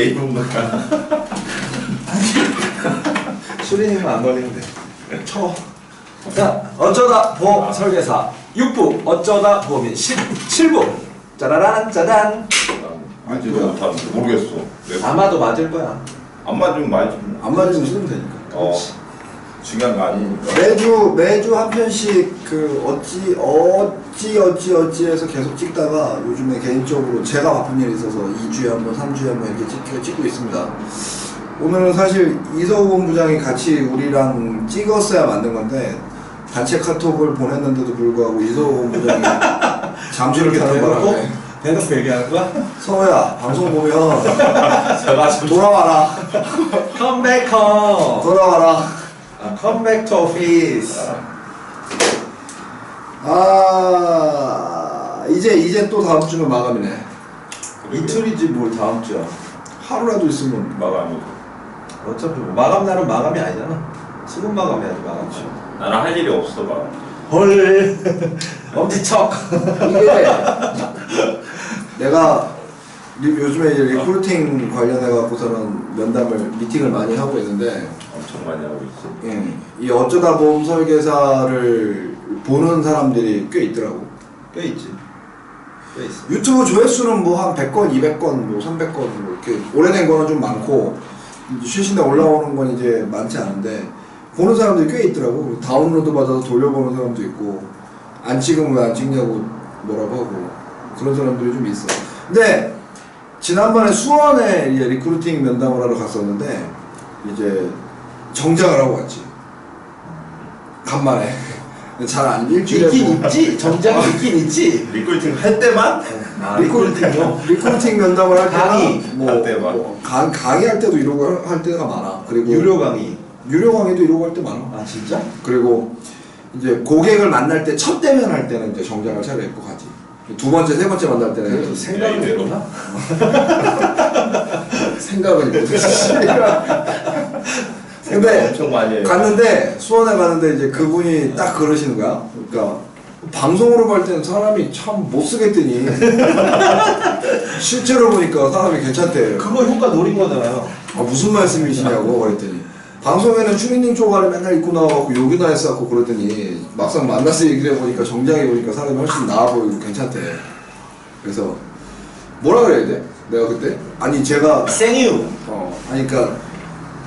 입은 걸까? 수리님만 안 걸리면 돼. 쳐. 자, 어쩌다 보험 설계사 6부, 어쩌다 보험인 17부. 짜라란 짜잔. 아직도 못하는데 모르겠어. 아마도 맞을 거야. 안 맞으면 말지. 안 맞으면 쓰면 되니까. 중요한 거 아니니까. 매주 한 편씩 그 어찌해서 계속 찍다가 요즘에 개인적으로 제가 바쁜 일이 있어서 2주에 한 번, 3주에 한 번 이렇게 찍고 있습니다. 오늘은 사실 이서우 본부장이 같이 우리랑 찍었어야 만든 건데 단체 카톡을 보냈는데도 불구하고 이서우 본부장이 잠수를 타는 바람에 대놓고 얘기하는 거야? 서우야 방송 보면 돌아와라. 컴백 홈. 돌아와라. 컴백 투 오피스. 이제 또 다음 주는 마감이네. 이틀이지 뭘 다음 주야. 하루라도 있으면 마감이. 어차피 뭐 마감 날은 마감이 아니잖아. 수급 마감해야지 마감. 나는 할 일이 없어 막. 헐. 엄지척. 이게 내가 요즘에 이제 리크루팅 관련해 갖고서는 면담을 미팅을 많이 하고 있는데 엄청 많이 하고 있어. 이 어쩌다 보험 설계사를 보는 사람들이 꽤 있더라고. 꽤 있지. 꽤 있어. 유튜브 조회수는 뭐 한 100건, 200건, 뭐 300건 뭐 이렇게 오래된 거는 좀 많고 최신에 올라오는 건 이제 많지 않은데 보는 사람들이 꽤 있더라고. 다운로드 받아서 돌려보는 사람도 있고 안 찍으면 왜 안 찍냐고 뭐라고 하고 그런 사람들이 좀 있어. 근데 지난번에 수원에 이제 리크루팅 면담을 하러 갔었는데 이제 정장을 하고 왔지. 간만에. 잘 안 일주일에 있긴 있지. 정장이 있긴 있지. 리크루팅 할 때만? 리크루팅요. 리크루팅 면담을 할 강의 때나 할 때만. 강의할 때도 이러고 할 때가 많아. 그리고 유료 강의. 유료 강의도 이러고 할 때 많아. 아 진짜? 그리고 이제 고객을 만날 때 첫 대면 할 때는 이제 정장을 차려입고 가지. 두 번째, 세 번째 만날 때는 생각은 이러나? 생각은 있고. 근데 엄청 많이 해요. 갔는데 수원에 갔는데 이제 그분이 딱 그러시는 거야. 그러니까 방송으로 볼 때는 사람이 참 못쓰겠더니 실제로 보니까 사람이 괜찮대. 그거 효과 노린 거잖아요. 무슨 말씀이시냐고 그랬더니 방송에는 추리닝 쪼가리 맨날 입고 나와갖고 욕이나 했었고 그러더니 막상 만나서 얘기를 해보니까 정장해 보니까 사람이 훨씬 나아 보이고 괜찮대. 그래서 뭐라 그래야 돼? 내가 그때? 아니 제가 생유. 아니 그러니까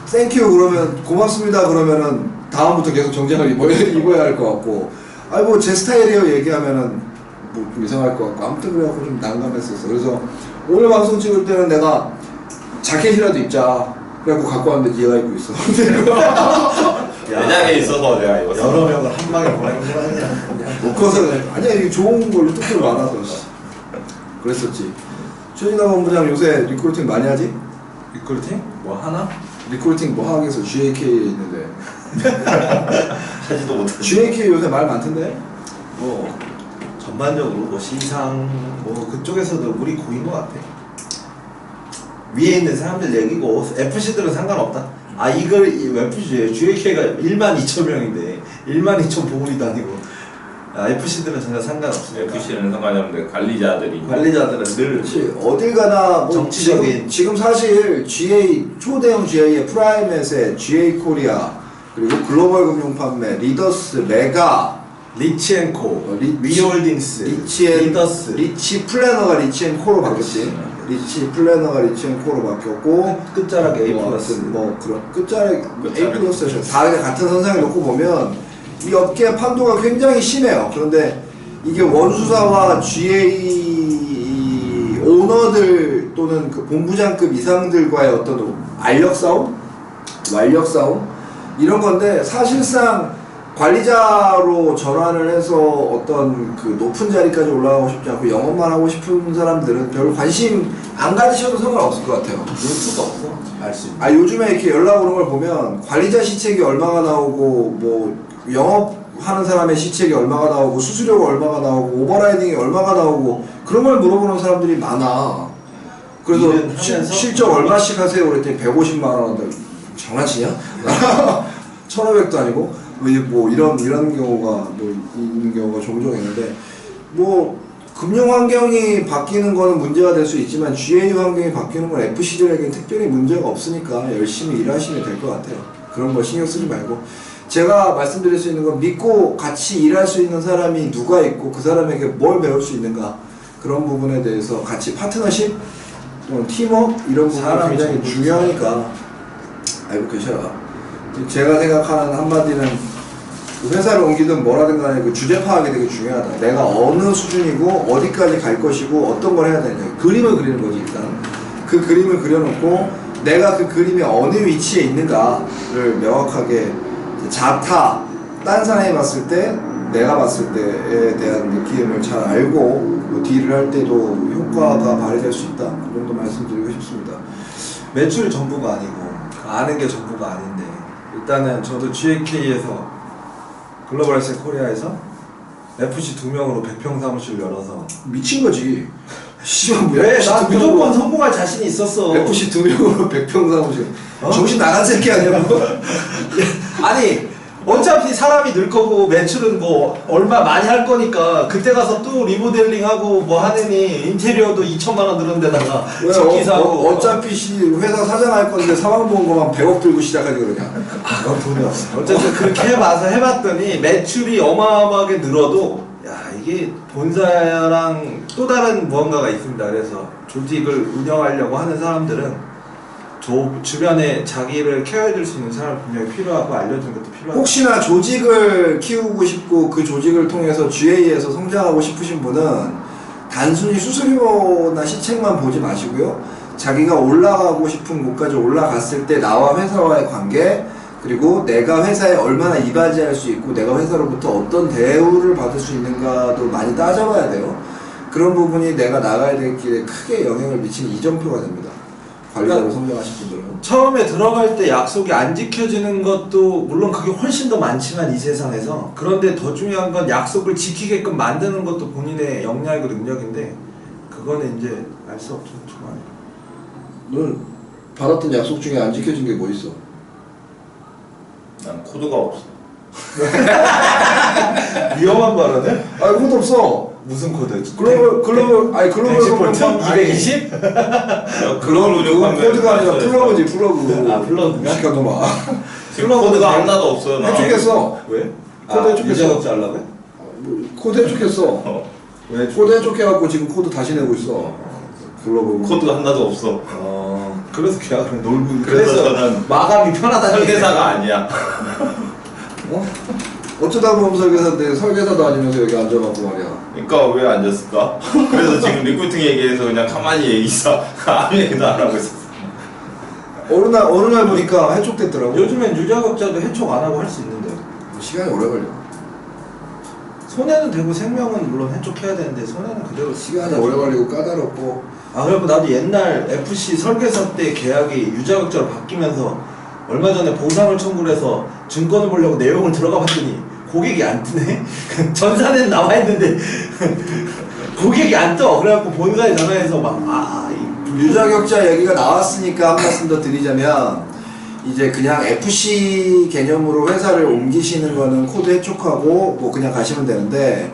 땡큐 그러면 고맙습니다 그러면은 다음부터 계속 정장을 입어야 할 것 같고 아니 뭐 제 스타일이에요 얘기하면은 뭐 좀 이상할 것 같고 아무튼 그래갖고 좀 난감했었어. 그래서 오늘 방송 찍을 때는 내가 자켓이라도 입자 그래갖고 갖고 왔는데 얘가 입고 있어. 매장에 있어서 내가 입었어. 여러 명을 한 방에 보내는 거 아니야? 묶어서 아니야 이게 좋은 걸로 뚝뚝 많아서 그랬었지. 최진아 본부장 요새 리크루팅 많이 하지? 리크루팅? 뭐 하나? 리크루팅 뭐 하겠어. GAK 있는데 하지도 못하지. GAK 요새 말 많던데? 뭐 전반적으로 뭐 시상 뭐 그쪽에서도 우리 고인 것 같아. 위에 있는 사람들 얘기고 FC들은 상관없다. 이걸 FC GAK가 12,000명인데 12,000 보물이도 아니고 FC들은 전혀 상관없으니까. FC는 상관이 없는데 관리자들이 관리자들은 늘 그렇지. 어딜 가나 뭐 정치적인 지금 사실 초대형 GA의 프라임에세, GA 코리아 그리고 글로벌 금융 판매, 리더스, 메가, 리치앤코, 위홀딩스, 리더스, 리치 플래너가 리치앤코로 바뀌었지. 리치 플래너가 리치앤코로 바뀌었고 끝자락 A 플러스 뭐 그런 끝자락 A 플러스에서 다 같은 선상에 놓고 보면 이 업계의 판도가 굉장히 심해요. 그런데 이게 원수사와 GA 오너들 또는 그 본부장급 이상들과의 어떤 알력 싸움, 완력 싸움 이런 건데 사실상 관리자로 전환을 해서 어떤 그 높은 자리까지 올라가고 싶지 않고 영업만 하고 싶은 사람들은 별 관심 안 가지셔도 상관없을 것 같아요. 뉴스가 없어. 알 수 있는. 요즘에 이렇게 연락 오는 걸 보면 관리자 시책이 얼마가 나오고 뭐 영업하는 사람의 시책이 얼마가 나오고 수수료가 얼마가 나오고 오버라이딩이 얼마가 나오고 그런 걸 물어보는 사람들이 많아. 그래서 실적 얼마씩 하세요? 그랬더니 150만 원. 장난치냐? 1,500도 아니고 뭐 이런 경우가 뭐 있는 경우가 종종 있는데 뭐 금융 환경이 바뀌는 거는 문제가 될 수 있지만 GA 환경이 바뀌는 건 FC들에게 특별히 문제가 없으니까 열심히 일하시면 될 것 같아요. 그런 거 신경 쓰지 말고 제가 말씀드릴 수 있는 건 믿고 같이 일할 수 있는 사람이 누가 있고 그 사람에게 뭘 배울 수 있는가 그런 부분에 대해서 같이 파트너십 또는 팀워크 이런 부분이 굉장히 중요하니까 알고 계셔라. 제가 생각하는 한마디는 그 회사를 옮기든 뭐라든 간에 그 주제 파악이 되게 중요하다. 내가 어느 수준이고 어디까지 갈 것이고 어떤 걸 해야 되냐. 그림을 그리는 거지 일단. 그 그림을 그려놓고 내가 그 그림의 어느 위치에 있는가를 명확하게 자타, 딴 사람이 봤을 때 내가 봤을 때에 대한 느낌을 잘 알고 뭐 딜을 할 때도 효과가 발휘될 수 있다. 그 정도 말씀드리고 싶습니다. 매출이 전부가 아니고 아는 게 전부가 아닌데 일단은 저도 GAK에서 글로벌 에셋 코리아에서 FC 2명으로 100평 사무실 열어서 미친 거지. 씨발 뭐야? 왜? FC 난 두 명으로 무조건 성공할 자신이 있었어. FC 2명으로 100평 사무실. 어? 정신 나간 새끼 아니라고? 아니 어차피 사람이 늘 거고 매출은 뭐 얼마 많이 할 거니까 그때 가서 또 리모델링하고 뭐 하느니 인테리어도 2천만 원 드는 데다가 식기 사고 어차피 회사 사장 할 건데 사망보험금만 100억 들고 시작하지 그러냐? 넌 돈이 없어. 어쨌든 그렇게 해봐서 해봤더니 매출이 어마어마하게 늘어도 야 이게 본사랑 또 다른 무언가가 있습니다. 그래서 조직을 운영하려고 하는 사람들은 주변에 자기를 케어해줄 수 있는 사람이 분명히 필요하고 알려주는 것도 필요하고 혹시나 조직을 키우고 싶고 그 조직을 통해서 GA에서 성장하고 싶으신 분은 단순히 수수료나 시책만 보지 마시고요. 자기가 올라가고 싶은 곳까지 올라갔을 때 나와 회사와의 관계 그리고 내가 회사에 얼마나 이바지할 수 있고 내가 회사로부터 어떤 대우를 받을 수 있는가도 많이 따져봐야 돼요. 그런 부분이 내가 나가야 될 길에 크게 영향을 미치는 이정표가 됩니다. 관리자로 성장하실 분들은 처음에 들어갈 때 약속이 안 지켜지는 것도 물론 그게 훨씬 더 많지만 이 세상에서 그런데 더 중요한 건 약속을 지키게끔 만드는 것도 본인의 역량이고 능력인데 그거는 이제 알 수 없죠. 정말. 넌 받았던 약속 중에 안 지켜진 게 뭐 있어? 난 코드가 없어. 위험한 발언을? 아 그것도 없어. 무슨 코드? 글로벌 아니 글로벌 220? 글로벌 그건 코드가 아니라 플러그지 플러그. 아, 플러그인가? 시간 놈아. 지금 코드가 하나도 없어. 나. 해줬겠어. 왜? 코드 해줬겠어. 유자덕지 하려고 해? 코드 해줬겠어. 어. 왜? 코드 해줬게갖고 지금 코드 다시 내고 있어. 글로벌. 코드가 하나도 없어. 그래서 계약을 놀고 그래서 저는 마감이 편하다는 설계사가 아니야. 어? 어쩌다 보면 설계사인데 설계사도 아니면서 여기 앉아갖고 말이야. 그러니까 왜 앉았을까? 그래서 지금 리크루팅 얘기해서 그냥 가만히 얘기사 아무 얘기도 안 하고 있었어. 어느 날 보니까 해촉됐더라고. 요즘엔 유자격자도 해촉 안 하고 할 수 있는데 시간이 오래 걸려. 손해는 되고 생명은 물론 해촉해야 되는데 손해는 그대로 시간이 오래 걸리고 까다롭고. 아 그리고 나도 옛날 FC 설계사 때 계약이 유자격자로 바뀌면서 얼마 전에 보상을 청구를 해서 증권을 보려고 내용을 들어가 봤더니 고객이 안 뜨네? 전산에는 나와 있는데 고객이 안 떠. 그래갖고 본사에 전화해서 유자격자 얘기가 나왔으니까 한 말씀 더 드리자면 이제 그냥 FC 개념으로 회사를 옮기시는 거는 코드 해촉하고 뭐 그냥 가시면 되는데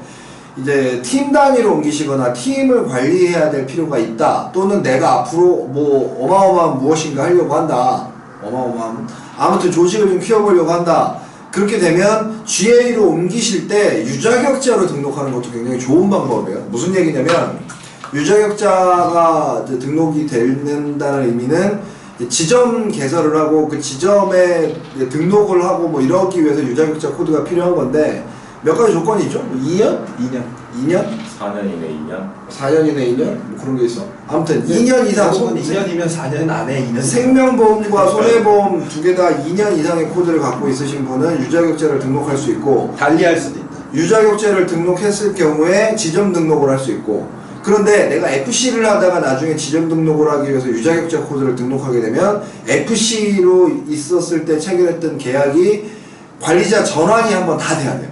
이제 팀 단위로 옮기시거나 팀을 관리해야 될 필요가 있다 또는 내가 앞으로 뭐 어마어마한 무엇인가 하려고 한다 어마어마한 아무튼 조직을 좀 키워보려고 한다 그렇게 되면 GA로 옮기실 때 유자격자로 등록하는 것도 굉장히 좋은 방법이에요. 무슨 얘기냐면 유자격자가 이제 등록이 된다는 의미는 지점 개설을 하고 그 지점에 등록을 하고 뭐 이러기 위해서 유자격자 코드가 필요한 건데 몇 가지 조건이 있죠? 뭐 2년? 2년? 4년이네 2년. 4년이네 2년? 뭐 그런 게 있어. 아무튼 2년 이상 2년이면 4년 안에 2년 생명보험과 손해보험 두 개 다 2년 이상의 코드를 갖고 있으신 분은 유자격자를 등록할 수 있고 달리할 수도 있다. 유자격자를 등록했을 경우에 지점 등록을 할 수 있고 그런데 내가 FC를 하다가 나중에 지점 등록을 하기 위해서 유자격자 코드를 등록하게 되면 FC로 있었을 때 체결했던 계약이 관리자 전환이 한번 다 돼야 돼요.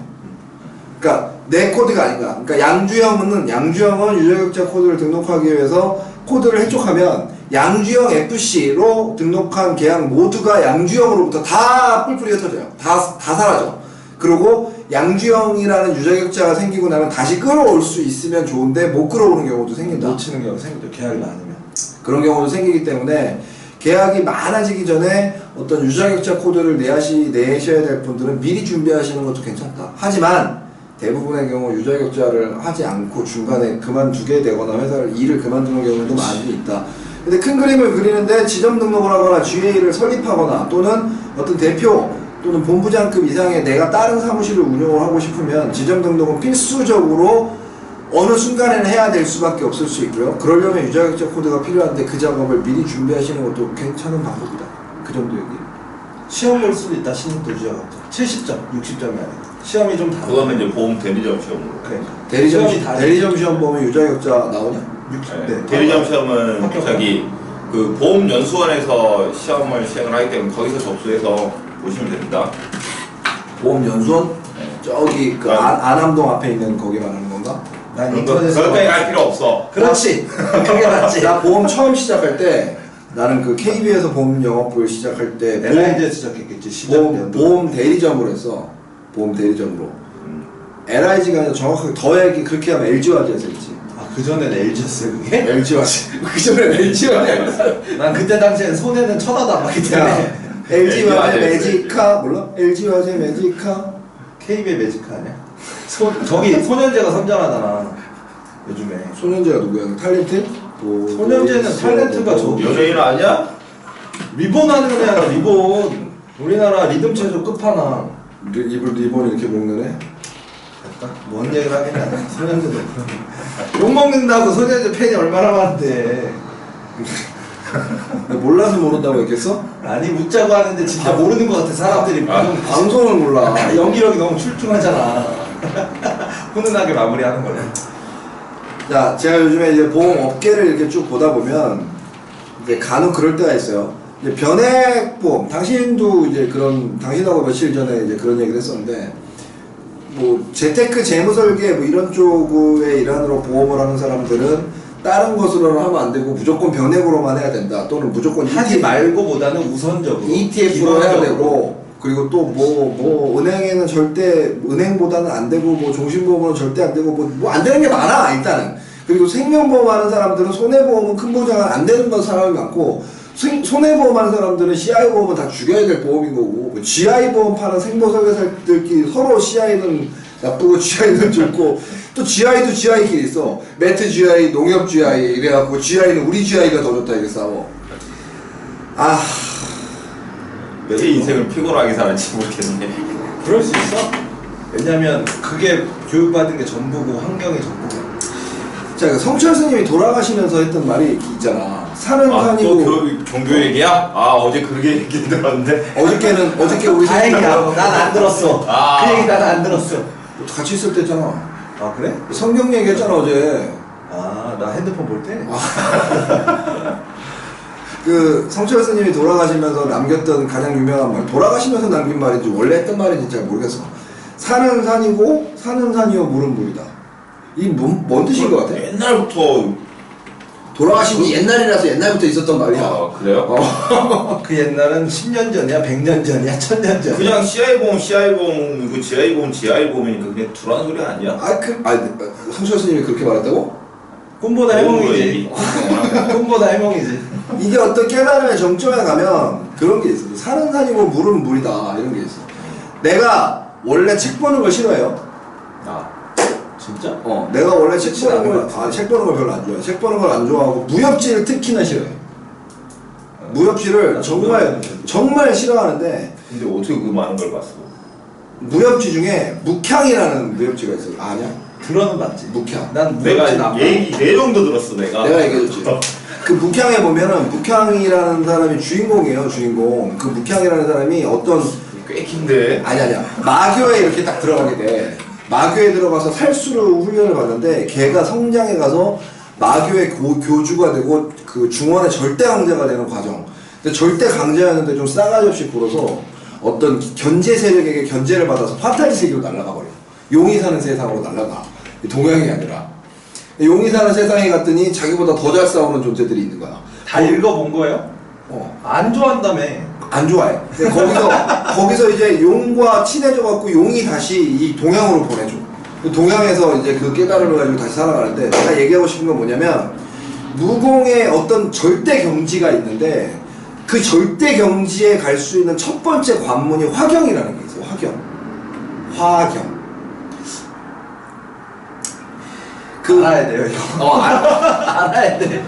그러니까 내 코드가 아닌가. 그러니까 양주형은 유자격자 코드를 등록하기 위해서 코드를 해촉하면 양주형 FC로 등록한 계약 모두가 양주형으로부터 다 뿔뿔이 흩어져요. 다 사라져. 그리고 양주영이라는 유자격자가 생기고 나면 다시 끌어올 수 있으면 좋은데 못 끌어오는 경우도 생긴다. 놓치는 경우가 생기죠. 계약이 많으면. 그런 경우도 생기기 때문에 계약이 많아지기 전에 어떤 유자격자 코드를 내셔야 될 분들은 미리 준비하시는 것도 괜찮다. 하지만 대부분의 경우 유자격자를 하지 않고 중간에 그만두게 되거나 일을 그만두는 경우도 많이 있다. 근데 큰 그림을 그리는데 지점 등록을 하거나 GA를 설립하거나 또는 어떤 대표 또는 본부장급 이상의 내가 다른 사무실을 운영을 하고 싶으면 지점 등록은 필수적으로 어느 순간에는 해야 될 수밖에 없을 수 있고요. 그러려면 유자격자 코드가 필요한데 그 작업을 미리 준비하시는 것도 괜찮은 방법이다. 그 정도 얘기. 시험 볼 수도 있다. 신입도 유자격자 70점, 60점이 아니라 시험이 좀 다르다. 그거는 이제 보험 대리점 시험으로. 그러니까 대리점 시험 보면 유자격자 나오냐? 네. 대리점 시험은 저기 그 보험연수원에서 시험을 시행을 하기 때문에 거기서 접수해서 보시면 됩니다. 보험연수원? 네. 저기 그 안암동 앞에 있는 거기 말하는 건가? 난 인터넷에서 그렇게 갈 필요 없어. 그렇지. 그게 맞지. 나 보험 처음 시작할 때 나는 그 KB에서 보험 영업부를 시작할 때 LIG에서 시작했겠지. 시작 연도. 보험 대리점으로 했어. 보험 대리점으로. LIG가 아니라 정확하게 더 얘기 그렇게 하면 LG화재에서 했지. 아, 그전엔 LG였어요 그게? LG화재. 그 전에 LG화재. 난 그때 당시엔 손해는 쳐다도 안 봤기 때문에 LG화재 매지카 몰라? LG화재 매지카. KB의 매지카 아니야? 저기 소년제가 선전하잖아 요즘에. 소년제가 누구야? 그 탤런트? 소년제는 탤런트가 저기 연예인 아니야? 리본 하는 애야. 리본. 우리나라 리듬 체조 끝판왕. 입을 리본 이렇게 먹는 애? 됐다. 뭔 얘기를 하긴 하네. 소년제도 욕 먹는다고 소년제 팬이 얼마나 많은데. 몰라서 모른다고 했겠어? 아니 묻자고 하는데 진짜 모르는 것 같아 사람들이. 방송을 몰라. 연기력이 너무 출중하잖아. 훈훈하게 마무리하는 거네. 자, 제가 요즘에 이제 보험 업계를 이렇게 쭉 보다 보면 이제 간혹 그럴 때가 있어요. 이제 변액보험, 당신도 이제 당신하고 며칠 전에 이제 그런 얘기를 했었는데, 뭐 재테크 재무설계 뭐 이런 쪽의 일환으로 보험을 하는 사람들은 다른 것으로는 하면 안 되고 무조건 변액으로만 해야 된다. 또는 무조건 하지 말고보다는 우선적으로 ETF로 해야 기본적으로. 되고, 그리고 또 뭐 은행에는 절대 은행보다는 안 되고 뭐 종신보험은 절대 안 되고 뭐 안 되는 게 많아 일단은. 그리고 생명보험 하는 사람들은 손해보험은 큰 보장은 안 되는 건 사람이 많고, 손해보험 하는 사람들은 CI보험은 다 죽여야 될 보험인 거고, GI보험 파는 생보설계사들끼리 서로 CI는 나쁘고 GI는 좋고, 또 GI도 GI끼리 있어. 매트 GI, 농협 GI 이래갖고 GI는 우리 GI가 더 좋다 이렇게 싸워. 내 인생을 피곤하게 살았지 모르겠네. 그럴 수 있어. 왜냐면 그게 교육받은 게 전부고 환경이 전부고. 자, 그 성철 스님이 돌아가시면서 했던 말이 있잖아. 산은 산이고. 또 종교 얘기야? 어제 그렇게 얘기 들었는데. 어저께 우리 다행이야. 난 안 들었어. 그 얘기 난 안 들었어. 같이 있을 때 했잖아. 아 그래? 성경 얘기했잖아 어제. 나 핸드폰 볼 때? 그 성철 스님이 돌아가시면서 남겼던 가장 유명한 말, 돌아가시면서 남긴 말인지 원래 했던 말인지 잘 모르겠어. 산은 산이고 산은 산이요 물은 물이다. 이 뭔 뜻인 것 같아? 옛날부터. 돌아가신 지 옛날이라서 옛날부터 있었던 말이야. 그래요? 그 옛날은 10년 전이야, 100년 전이야, 1000년 전이야. 그냥 CI보험이고 GI보험이니까 그냥 두라는 소리 아니야? 성철 스님이 그렇게 말했다고? 꿈보다 해몽이지. 꿈보다 해몽이지. 이게 어떤 깨달음의 정점에 가면 그런 게 있어. 산은 산이고 물은 물이다 이런 게 있어. 내가 원래 책 보는 걸 싫어해요. 진짜? 내가 원래 책 싫지 않은 보는 것 같아. 책 보는 걸 별로 안 좋아해. 책 보는 걸 안 좋아하고 무협지를 특히나 싫어해. 무협지를 정말 싫어하는데. 근데 어떻게 그 많은 걸 봤어? 무협지 중에 묵향이라는 무협지가 있어. 아냐? 들어는 봤지. 묵향. 난 내가 무협지 나빠. 내용도 들었어 내가 얘기해줬지. 그 묵향에 보면은 묵향이라는 사람이 주인공이에요. 주인공. 그 묵향이라는 사람이 어떤 꽤 긴데. 아니야. 마교에 이렇게 딱 들어가게 돼. 마교에 들어가서 살수로 훈련을 받는데 걔가 성장해 가서 마교의 교주가 되고 그 중원의 절대 강자가 되는 과정. 근데 절대 강자였는데 좀 싸가지 없이 굴어서 어떤 견제 세력에게 견제를 받아서 판타지 세계로 날아가 버려. 용이 사는 세상으로 날아가. 동양이 아니라. 용이 사는 세상에 갔더니 자기보다 더 잘 싸우는 존재들이 있는 거야. 다 읽어본 거예요? 어. 안 좋아한다며. 안 좋아해. 근데 거기서 이제 용과 친해져갖고 용이 다시 이 동양으로 보내줘. 동양에서 이제 그 깨달음을 가지고 다시 살아가는데 제가 얘기하고 싶은 건 뭐냐면 무공의 어떤 절대 경지가 있는데 그 절대 경지에 갈 수 있는 첫 번째 관문이 화경이라는 게 있어요. 화경. 알아야 돼요 이거. 알아야 돼.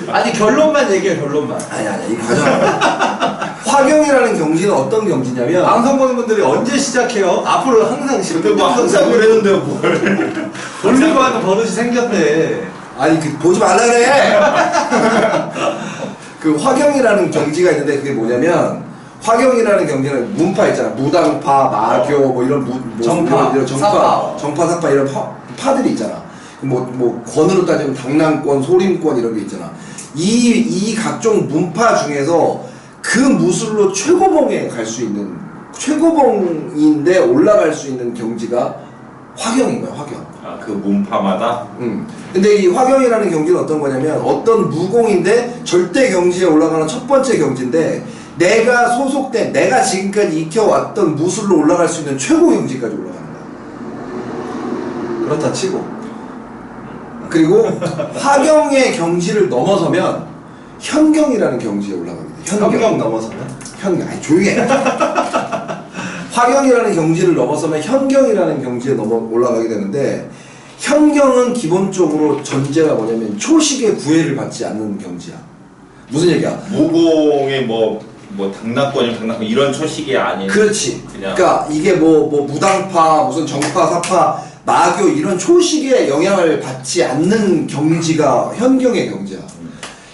아니 결론만 얘기해 결론만. 아니 이 과정. 화경이라는 경지는 어떤 경지냐면 방송 보는 분들이 언제 시작해요? 앞으로 항상 근데 뭐 항상 그랬는데요 뭘. 돌리고 하는 버릇이 생겼네. 아니 보지 말라 그래. 그 화경이라는 경지가 있는데 그게 뭐냐면 화경이라는 경지는 문파 있잖아. 무당파, 마교 뭐 이런 정파, 이런 사파. 정파, 사파 이런 파들이 있잖아. 뭐 권으로 따지면 당랑권, 소림권 이런 게 있잖아. 이 각종 문파 중에서 그 무술로 최고봉에 갈 수 있는 최고봉인데 올라갈 수 있는 경지가 화경인 거야. 화경. 그 문파마다. 근데 이 화경이라는 경지는 어떤 거냐면 어떤 무공인데 절대 경지에 올라가는 첫 번째 경지인데 내가 소속된 내가 지금까지 익혀왔던 무술로 올라갈 수 있는 최고 경지까지 올라가는 거야. 그렇다 치고. 그리고 화경의 경지를 넘어서면 현경이라는 경지에 올라갑니다. 현경 넘어서면? 현경. 아니 조용히 해. 화경이라는 경지를 넘어서면 현경이라는 경지에 올라가게 되는데 현경은 기본적으로 전제가 뭐냐면 초식의 구애를 받지 않는 경지야. 무슨 얘기야? 무공의 뭐 당락권이면 당락권 이런 초식이 아닌. 그렇지. 그냥. 그러니까 이게 뭐 무당파, 무슨 정파, 사파, 마교 이런 초식의 영향을 받지 않는 경지가 현경의 경지야.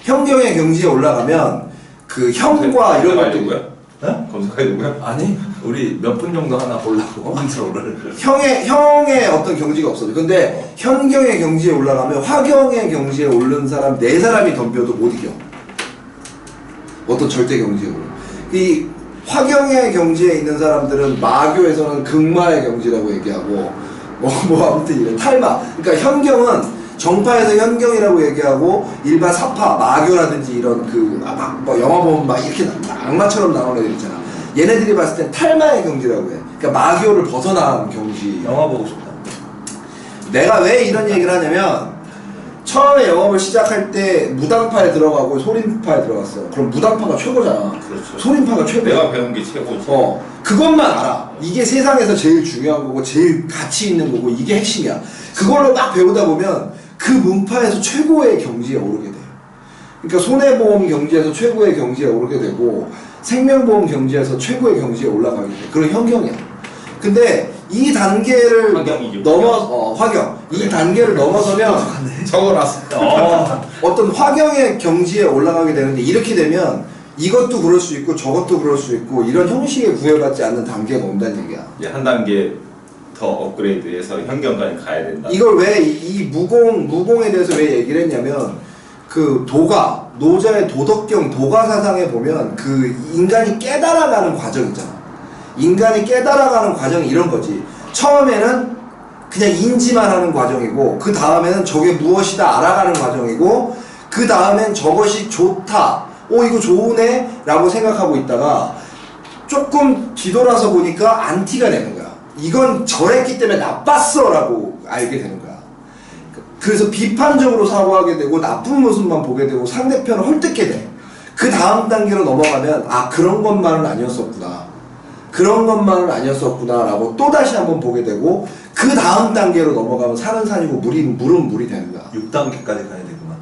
현경의 경지에 올라가면 그 형과 이런 것들이 검색해야 되고요? 아니 우리 몇 분 정도 하나 보려고 인트로를. 형의 어떤 경지가 없어져. 근데 현경의 경지에 올라가면 화경의 경지에 오른 사람 4사람이 덤벼도 못 이겨. 어떤 절대 경지에 오른. 이 화경의 경지에 있는 사람들은 마교에서는 극마의 경지라고 얘기하고 뭐 아무튼 이런 탈마. 그러니까 현경은 정파에서 현경이라고 얘기하고 일반 사파, 마교라든지 이런 뭐 영화 보면 막 이렇게 악마처럼 나오는 애들 있잖아. 얘네들이 봤을 땐 탈마의 경지라고 해. 그러니까 마교를 벗어난 경지. 영화 보고 싶다. 내가 왜 이런 얘기를 하냐면 처음에 영업을 시작할 때 무당파에 들어가고 소림파에 들어갔어. 그럼 무당파가 최고잖아. 그렇죠. 소림파가 최고야. 내가 배운 게 최고지. 그것만 알아. 이게 세상에서 제일 중요한 거고 제일 가치 있는 거고 이게 핵심이야. 그걸로 막 배우다 보면 그 문파에서 최고의 경지에 오르게 돼. 그러니까 손해보험 경지에서 최고의 경지에 오르게 되고 생명보험 경지에서 최고의 경지에 올라가게 돼. 그런 현경이야. 근데 이 단계를 화경이죠. 화경. 이 단계를 넘어서면 적어놨어. 어떤 화경의 경지에 올라가게 되는데 이렇게 되면 이것도 그럴 수 있고 저것도 그럴 수 있고 이런 형식에 구애받지 않는 단계가 온다는 얘기야. 이제 한 단계 더 업그레이드해서 현경까지 가야 된다. 이걸 왜 이 무공에 대해서 왜 얘기를 했냐면 그 도가 노자의 도덕경 도가 사상에 보면 그 인간이 깨달아가는 과정 있잖아. 인간이 깨달아가는 과정이 이런 거지. 처음에는 그냥 인지만 하는 과정이고 그 다음에는 저게 무엇이다 알아가는 과정이고 그 다음엔 저것이 좋다. 이거 좋으네 라고 생각하고 있다가 조금 뒤돌아서 보니까 안티가 되는 거야. 이건 저랬기 때문에 나빴어 라고 알게 되는 거야. 그래서 비판적으로 사고하게 되고 나쁜 모습만 보게 되고 상대편을 헐뜯게 돼. 그 다음 단계로 넘어가면 그런 것만은 아니었었구나. 그런 것만은 아니었었구나 라고 또다시 한번 보게 되고 그 다음 단계로 넘어가면 산은 산이고 물은 물이 되는 거야. 6단계까지 가야 되구만.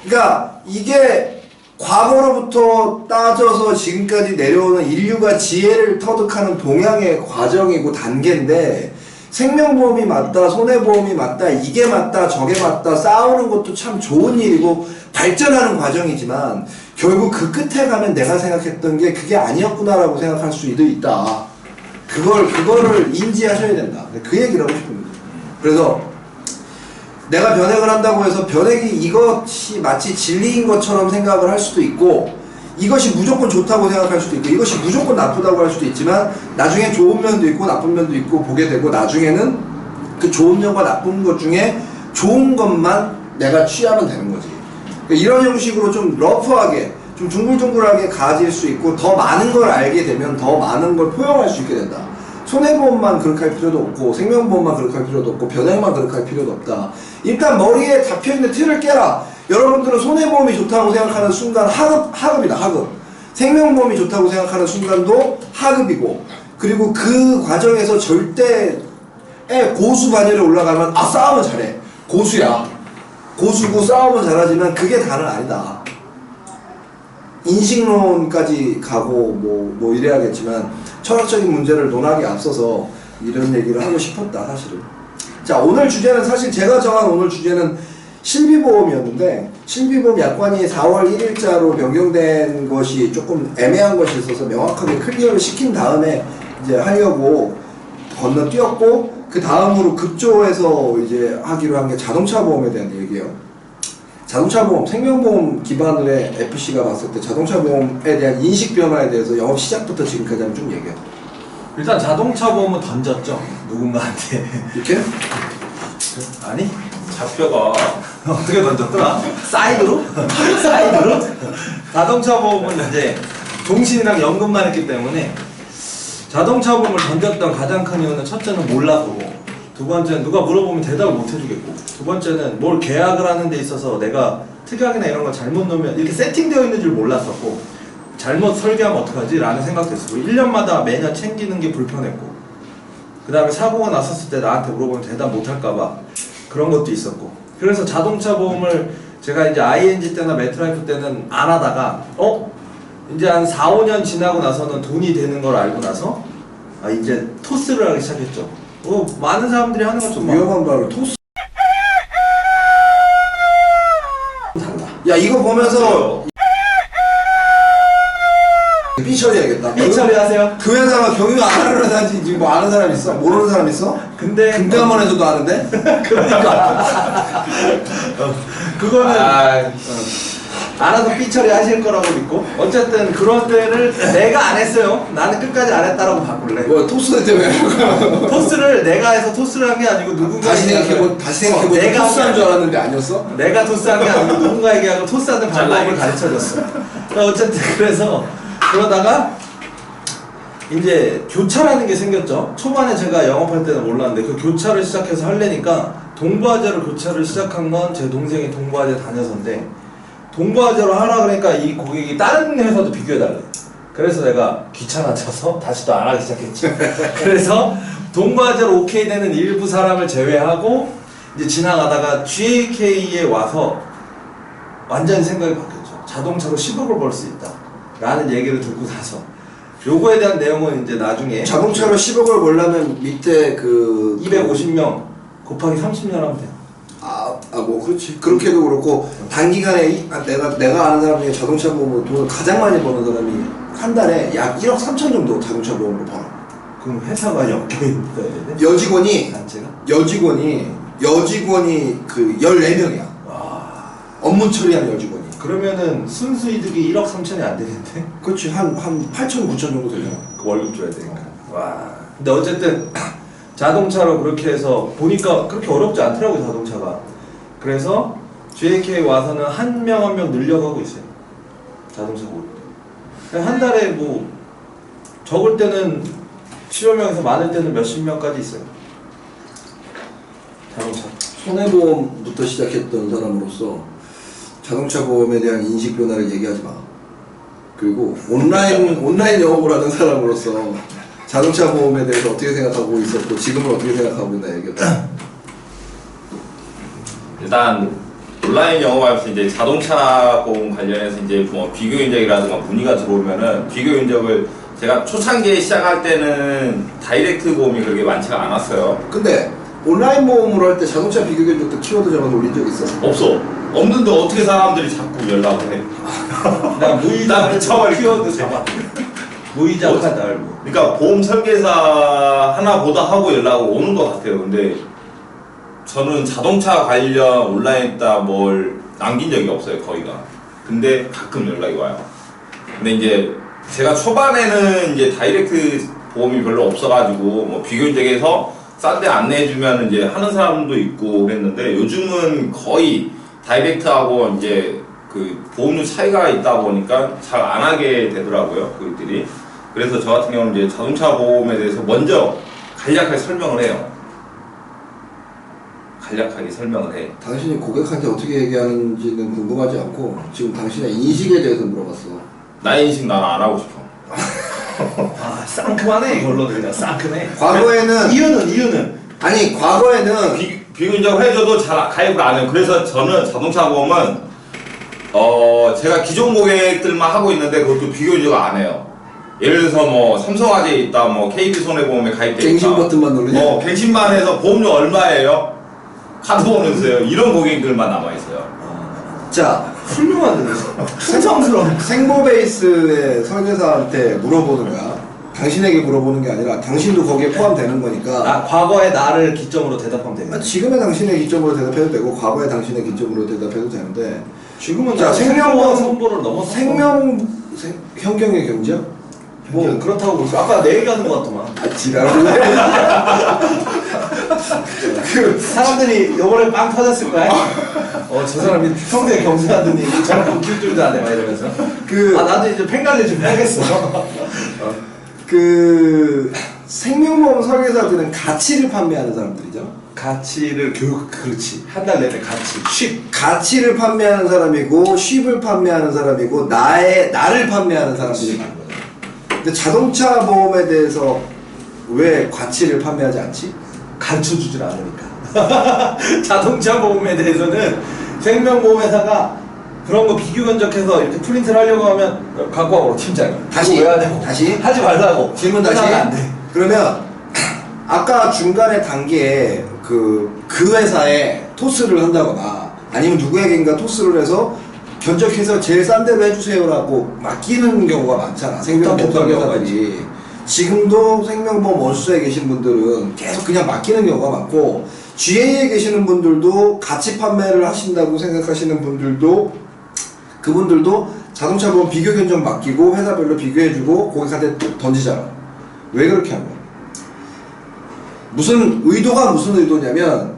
그러니까 이게 과거로부터 따져서 지금까지 내려오는 인류가 지혜를 터득하는 동향의 과정이고 단계인데 생명보험이 맞다, 손해보험이 맞다, 이게 맞다, 저게 맞다 싸우는 것도 참 좋은 일이고 발전하는 과정이지만 결국 그 끝에 가면 내가 생각했던 게 그게 아니었구나라고 생각할 수도 있다. 그거를 인지하셔야 된다. 그 얘기를 하고 싶은 거죠. 그래서 내가 변액을 한다고 해서 변액이 이것이 마치 진리인 것처럼 생각을 할 수도 있고 이것이 무조건 좋다고 생각할 수도 있고 이것이 무조건 나쁘다고 할 수도 있지만 나중에 좋은 면도 있고 나쁜 면도 있고 보게 되고 나중에는 그 좋은 면과 나쁜 것 중에 좋은 것만 내가 취하면 되는 거지. 그러니까 이런 형식으로 좀 러프하게 좀 둥글둥글하게 가질 수 있고 더 많은 걸 알게 되면 더 많은 걸 포용할 수 있게 된다. 손해보험만 그렇게 할 필요도 없고 생명보험만 그렇게 할 필요도 없고 변액만 그렇게 할 필요도 없다. 일단 머리에 잡혀있는 틀을 깨라. 여러분들은 손해보험이 좋다고 생각하는 순간 하급이다. 하급. 생명보험이 좋다고 생각하는 순간도 하급이고, 그리고 그 과정에서 절대 고수 반열에 올라가면 싸움은 잘해. 고수야. 고수고 싸움은 잘하지만 그게 다는 아니다. 인식론까지 가고 뭐 이래야겠지만 철학적인 문제를 논하기 앞서서 이런 얘기를 하고 싶었다 사실은. 자, 오늘 주제는 사실 제가 정한 오늘 주제는 실비보험이었는데, 실비보험 약관이 4월 1일자로 변경된 것이 조금 애매한 것이 있어서 명확하게 클리어를 시킨 다음에 이제 하려고 건너뛰었고, 그 다음으로 급조해서 이제 하기로 한 게 자동차 보험에 대한 얘기예요. 자동차 보험, 생명보험 기반으로 FC가 봤을 때 자동차 보험에 대한 인식 변화에 대해서 영업 시작부터 지금까지 한번 좀 얘기해요. 일단 자동차 보험은 던졌죠. 누군가한테. 이렇게? 아니? 잡혀가. 어떻게 던졌더라? 사이드로? 사이드로? 자동차 보험은 이제 종신이랑 연금만 했기 때문에 자동차 보험을 던졌던 가장 큰 이유는 첫째는 몰라서고, 두 번째는 누가 물어보면 대답을 못 해주겠고, 두 번째는 뭘 계약을 하는 데 있어서 내가 특약이나 이런 거 잘못 넣으면 이렇게 세팅되어 있는 줄 몰랐었고, 잘못 설계하면 어떡하지? 라는 생각도 했었고, 1년마다 매년 챙기는 게 불편했고, 그 다음에 사고가 났었을 때 나한테 물어보면 대답 못 할까봐 그런 것도 있었고, 그래서 자동차 보험을 제가 이제 ING 때나 매트라이프 때는 안 하다가 이제 한 4, 5년 지나고 나서는 돈이 되는 걸 알고 나서 이제 토스를 하기 시작했죠. 많은 사람들이 하는 것 좀 위험한 말을 토스. 달라. 야, 이거 보면서 삐처리해야겠다. 삐처리 하세요. 그 회사가 경영 안 하는 회사인지 지금 뭐 아는 사람 있어? 모르는 사람 있어? 근데 금감원에서도 아는데? 그러니까 그거는 알아서 삐처리 하실 거라고 믿고, 어쨌든 그런 때를 내가 안 했어요. 나는 끝까지 안 했다라고 바꿀래. 뭐 토스 때문에 토스를 내가 해서 토스를 한 게 아니고 누군가 다시 생각해보 내가 토스한 줄 알았는데 아니었어? 내가 토스한 게 아니고 누군가에게 하고 토스하는 방법을 가르쳐줬어. 어쨌든 그래서 그러다가 이제 교차라는 게 생겼죠. 초반에 제가 영업할 때는 몰랐는데 그 교차를 시작해서 하려니까 동부화재로 교차를 시작한 건 제 동생이 동부화재 다녀서인데, 동부화재로 하라 그러니까 이 고객이 다른 회사도 비교해달래. 그래서 내가 귀찮아져서 다시 또 안 하기 시작했지. 그래서 동부화재로 오케이 되는 일부 사람을 제외하고 이제 지나가다가 GAK에 와서 완전히 생각이 바뀌었죠. 자동차로 10억을 벌 수 있다 라는 얘기를 듣고 나서 요거에 대한 내용은 이제 나중에 자동차로 10억을 벌려면 밑에 그 250명 곱하기 30년 하면 돼요. 뭐 그렇지. 그렇게도 그렇고 단기간에 내가 아는 사람 중에 자동차 보험으로 돈을 가장 많이 버는 사람이 한 달에 약 1억 3천 정도 자동차 보험으로 벌어. 그럼 회사가 엮여 있어야 되네. 여직원이 단체가? 여직원이 그 14명이야. 업무 처리하는 여직원이. 그러면은 순수 이득이 1억 3천이 안 되겠는데? 그렇지. 한 8천 9천 정도 되잖아. 그 월급 줘야 되니까. 와. 근데 어쨌든 자동차로 그렇게 해서 보니까 그렇게 어렵지 않더라고요, 자동차가. 그래서 JK 와서는 한 명 한 명 늘려가고 있어요. 자동차 고객. 한 달에 뭐 적을 때는 10여 명에서 많을 때는 몇십 명까지 있어요. 자동차. 손해보험부터 시작했던 사람으로서 자동차 보험에 대한 인식 변화를 얘기하지 마. 그리고 온라인 영업을 하는 사람으로서 자동차 보험에 대해서 어떻게 생각하고 있었고 지금은 어떻게 생각하고 있나 얘기해봐. 일단 온라인 영업하면서 이제 자동차 보험 관련해서 이제 뭐 비교 인적이라든가 문의가 들어오면은 비교 인적을 제가 초창기에 시작할 때는 다이렉트 보험이 그렇게 많지가 않았어요. 근데 온라인 보험으로 할 때 자동차 비교 견적도 키워드 잡아서 올린 적 있어? 없어. 없는데 어떻게 사람들이 자꾸 연락을 해? 나 무이자 미쳐버리겠어. 키워드 잡아. 무이자 카드 알고. 그러니까 보험 설계사 하나 보다 하고 연락 오는 것 같아요. 근데 저는 자동차 관련 온라인에다 뭘 남긴 적이 없어요, 거의가. 근데 가끔 연락이 와요. 근데 이제 제가 초반에는 이제 다이렉트 보험이 별로 없어가지고 뭐 비교적에서 싼데 안내해주면 이제 하는 사람도 있고 그랬는데 요즘은 거의 다이렉트하고 이제 그 그 보험료 차이가 있다 보니까 잘 안 하게 되더라고요, 그들이. 그래서 저 같은 경우는 이제 자동차 보험에 대해서 먼저 간략하게 설명을 해요. 간략하게 설명을 해. 당신이 고객한테 어떻게 얘기하는지는 궁금하지 않고 지금 당신의 인식에 대해서 물어봤어. 나의 인식 나는 안 하고 싶어. 아 상큼하네 결론은 그냥 상큼해. 과거에는 이유는 아니 과거에는 비교인정을 해줘도 잘 가입을 안 해요. 그래서 저는 자동차 보험은 제가 기존 고객들만 하고 있는데 그것도 비교인정을 안 해요. 예를 들어서 뭐 삼성화재에 있다, 뭐 KB 손해보험에 가입돼 있다. 갱신 버튼만 누르냐? 갱신만 해서 보험료 얼마예요? 카드 번호 주세요. 이런 고객들만 남아 있어요. 자 훌륭한 충성스러운. 생보베이스의 설계사한테 물어보는 거야. 당신에게 물어보는 게 아니라 당신도 거기에 포함되는 거니까. 과거의 나를 기점으로 대답하면 되겠네. 지금의 당신의 기점으로 대답해도 되고 과거의 당신의 기점으로 대답해도 되는데 지금은 자, 생명보험 선보를 넘어서 현경의 경제야? 뭐 그렇다고 볼 수. 아까 내 얘기하는 것 같더만. 아 지랄을 그 사람들이 이번에 빵 터졌을 거야. 저 사람이 평소에 경제하더니 저랑 웃길 줄도 안 해, 막 이러면서. 나도 이제 팽관리 좀 해야겠어. 그 생명보험 설계사들은 가치를 판매하는 사람들이죠. 가치를 그렇지. 한 달 내내 가치. 가치를 판매하는 사람이고 쉽을 판매하는 사람이고 나를 판매하는 사람들이 많은 거죠. 근데 자동차 보험에 대해서 왜 가치를 판매하지 않지? 가르쳐주질 않으니까. 자동차 보험에 대해서는 생명보험회사가 그런 거 비교 견적해서 이렇게 프린트를 하려고 하면 갖고 와보라 팀장이. 다시 해야 되고. 다시 하지 말라고. 질문 다시. 안 돼. 그러면 아까 중간에 단계에 그 회사에 토스를 한다거나 아니면 누구에게인가 토스를 해서 견적해서 제일 싼 대로 해주세요라고 맡기는 경우가 많잖아. 생명보험 설계사들이. 지금도 생명보험 원수사에 계신 분들은 계속 그냥 맡기는 경우가 많고 GA에 계시는 분들도 가치 판매를 하신다고 생각하시는 분들도 그분들도 자동차 보험 비교 견적 맡기고 회사별로 비교해주고 고객한테 던지잖아. 왜 그렇게 하는 거야? 무슨 의도냐면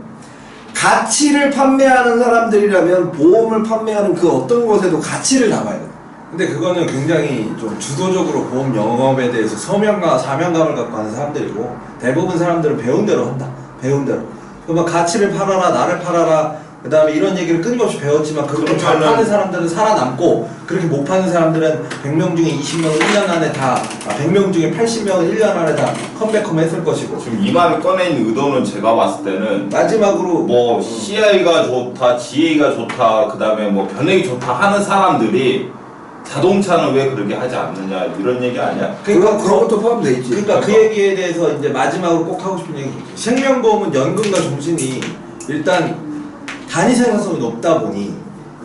가치를 판매하는 사람들이라면 보험을 판매하는 그 어떤 것에도 가치를 담아야 돼. 근데 그거는 굉장히 좀 주도적으로 보험 영업에 대해서 서명과 사명감을 갖고 하는 사람들이고 대부분 사람들은 배운 대로 한다. 배운 대로. 그러면 가치를 팔아라, 나를 팔아라. 그 다음에 이런 얘기를 끊임없이 배웠지만 그걸 잘 파는 사람들은 살아남고 그렇게 못 파는 사람들은 100명 중에 20명은 1년 안에 100명 중에 80명은 1년 안에 다 컴백홈 했을 것이고. 지금 이 말을 꺼낸 의도는 제가 봤을 때는 마지막으로 뭐 CI가 좋다, GA가 좋다, 그 다음에 뭐 변액이 좋다 하는 사람들이 자동차는 왜 그렇게 하지 않느냐 이런 얘기 아니야? 그런 것도 포함돼 있지. 그러니까 그 얘기에 대해서 이제 마지막으로 꼭 하고 싶은 얘기. 생명보험은 연금과 종신이 일단 단위 생산성이 높다 보니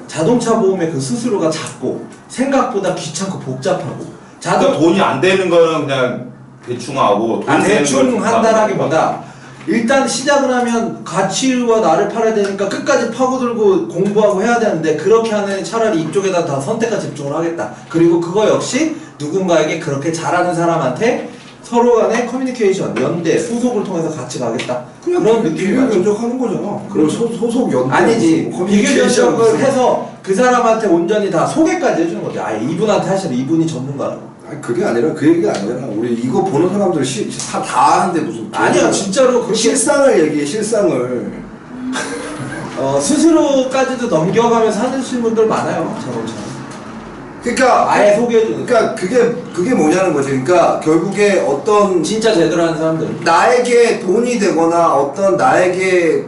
자동차 보험의 그 수수료가 작고 생각보다 귀찮고 복잡하고 그러니까 돈이 안 되는 거는 그냥 대충 하고 돈 대충 한다라기보다 일단 시작을 하면 가치와 나를 팔아야 되니까 끝까지 파고들고 공부하고 해야 되는데 그렇게 하는 차라리 이쪽에다 다 선택과 집중을 하겠다. 그리고 그거 역시 누군가에게 그렇게 잘하는 사람한테 서로 간의 커뮤니케이션, 연대, 소속을 통해서 같이 가겠다. 그런 느낌이 비교 나죠. 견적하는 거잖아. 그럼 소속 연대 아니지. 비교 커뮤니케이션 견적을 해서 그 사람한테 온전히 다 소개까지 해주는 거지. 이분한테 하시라. 이분이 전문가라고. 아니 그게 아니라 그 얘기가 아니잖아. 우리 이거 보는 사람들 다 하는데 무슨 아니야, 진짜로 그렇게 실상을 얘기해. 실상을. 스스로까지도 넘겨가면서 하시는 분들 많아요. 자동차. 그러니까 아예 소개해주는. 그러니까 그게 뭐냐는 거지. 그러니까 결국에 어떤 진짜 제대로 하는 사람들. 나에게 돈이 되거나 어떤 나에게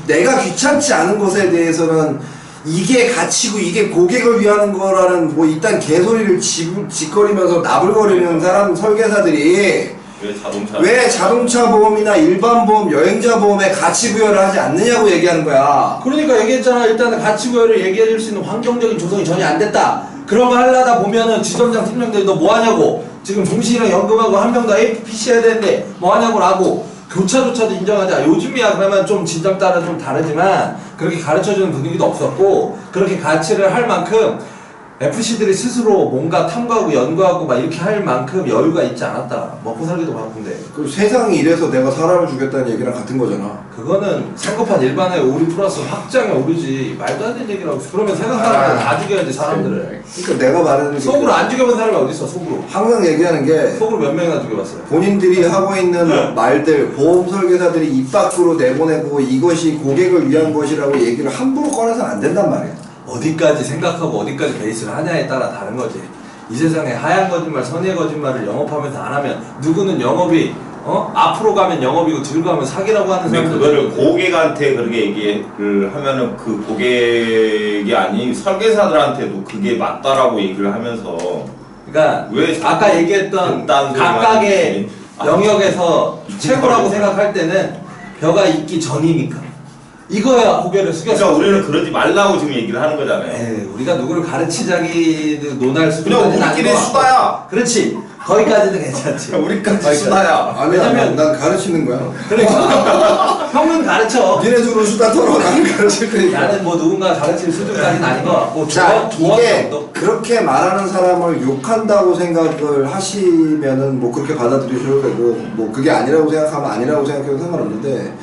내가 귀찮지 않은 것에 대해서는 이게 가치고 이게 고객을 위하는 거라는 뭐 일단 개소리를 짓거리면서 나불거리는 사람 설계사들이 왜 자동차 보험이나 일반 보험, 여행자 보험에 가치 부여를 하지 않느냐고 얘기하는 거야. 그러니까 얘기했잖아. 일단은 가치 부여를 얘기해줄 수 있는 환경적인 조성이 전혀 안 됐다. 그런 거 하려다 보면은 지점장 팀장들이 너 뭐하냐고. 지금 종신이랑 연금하고 한 명 다 APC 해야 되는데 뭐하냐고 교차조차도 인정하자. 요즘이야 그러면 좀 진정 따라 좀 다르지만 그렇게 가르쳐주는 분위기도 없었고 그렇게 가치를 할 만큼 FC들이 스스로 뭔가 탐구하고 연구하고 막 이렇게 할 만큼 여유가 있지 않았다. 먹고 살기도 바쁜데. 그 세상이 이래서 내가 사람을 죽였다는 얘기랑 같은 거잖아. 그거는 성급한 일반의 오류 플러스 확장의 오류지. 말도 안 되는 얘기라고. 그러면 세상 사람들 다 죽여야지 사람들을. 그러니까 내가 말하는 게 속으로 안 죽여본 사람이 어딨어 속으로. 항상 얘기하는 게 속으로 몇 명이나 죽여봤어요. 본인들이 하고 있는 말들, 보험 설계사들이 입 밖으로 내보내고 이것이 고객을 위한 것이라고 얘기를 함부로 꺼내서 안 된단 말이야. 어디까지 생각하고 어디까지 베이스를 하냐에 따라 다른 거지. 이 세상에 하얀 거짓말, 선의의 거짓말을 영업하면서 안 하면 누구는 영업이 앞으로 가면 영업이고 뒤로 가면 사기라고 하는 근데 사람들. 그거를 고객한테 그렇게 얘기를 하면은 그 고객이 아닌 설계사들한테도 그게 맞다라고 얘기를 하면서 그러니까 왜 아까 얘기했던 그딴 소리만 각각의 하지? 영역에서 최고라고 미친 생각할 때는 벼가 있기 전이니까 이거야 고개를 숙였어. 그러니까 우리는 그러지 말라고 지금 얘기를 하는 거잖아요. 에이, 우리가 누구를 가르치자기 논할 수준은 그냥 아닌 우리끼리 것 같고. 수다야. 그렇지. 거기까지는 괜찮지. 우리까지 수다야. 아니야, 왜냐면- 난 가르치는 거야. 그러니까 형은 가르쳐. 니네 둘은 수다 털어, 나는 가르칠 거니까. 나는 뭐 누군가 가르칠 수준까지는 아닌 것 같고 자, 조언 이게 정도. 그렇게 말하는 사람을 욕한다고 생각을 하시면은 뭐 그렇게 받아들이셔도 되고, 뭐 그게 아니라고 생각하면 아니라고 생각해도 상관없는데,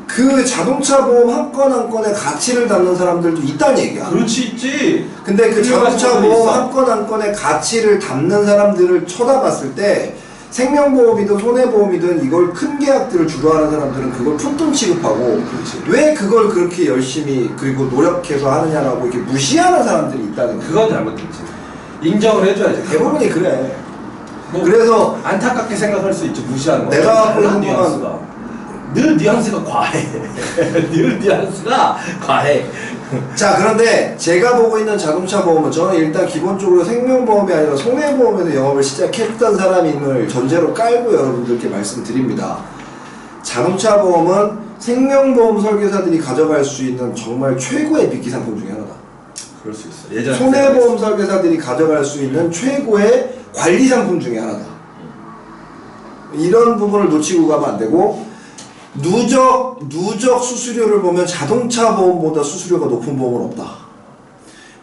그 자동차 보험 한 건 한 건에 가치를 담는 사람들도 있다는 얘기야. 그렇지 있지. 근데 그 훌륭한 자동차 사람들이 보험 있어. 한 건 한 건에 가치를 담는 사람들을 쳐다봤을 때 생명보험이든 손해보험이든 이걸 큰 계약들을 주로 하는 사람들은 그걸 푼돈 취급하고 왜 그걸 그렇게 열심히 그리고 노력해서 하느냐라고 이렇게 무시하는 사람들이 있다는 거야. 그건 잘못됐지. 인정을 해줘야지. 대부분이 그래. 뭐 그래서 안타깝게 생각할 수 있지 무시하는 거. 내가 달라, 보는 뉘앙스가. 늘 뉘앙스가 과해. 늘 뉘앙스가 과해. 자, 그런데 제가 보고 있는 자동차 보험은 저는 일단 기본적으로 생명보험이 아니라 손해보험에서 영업을 시작했던 사람임을 전제로 깔고 여러분들께 말씀드립니다. 자동차 보험은 생명보험 설계사들이 가져갈 수 있는 정말 최고의 빅기 상품 중에 하나다. 그럴 수 있어. 예전에 손해보험 설계사들이 가져갈 수 있는 최고의 관리 상품 중에 하나다. 이런 부분을 놓치고 가면 안 되고, 누적 수수료를 보면 자동차 보험보다 수수료가 높은 보험은 없다.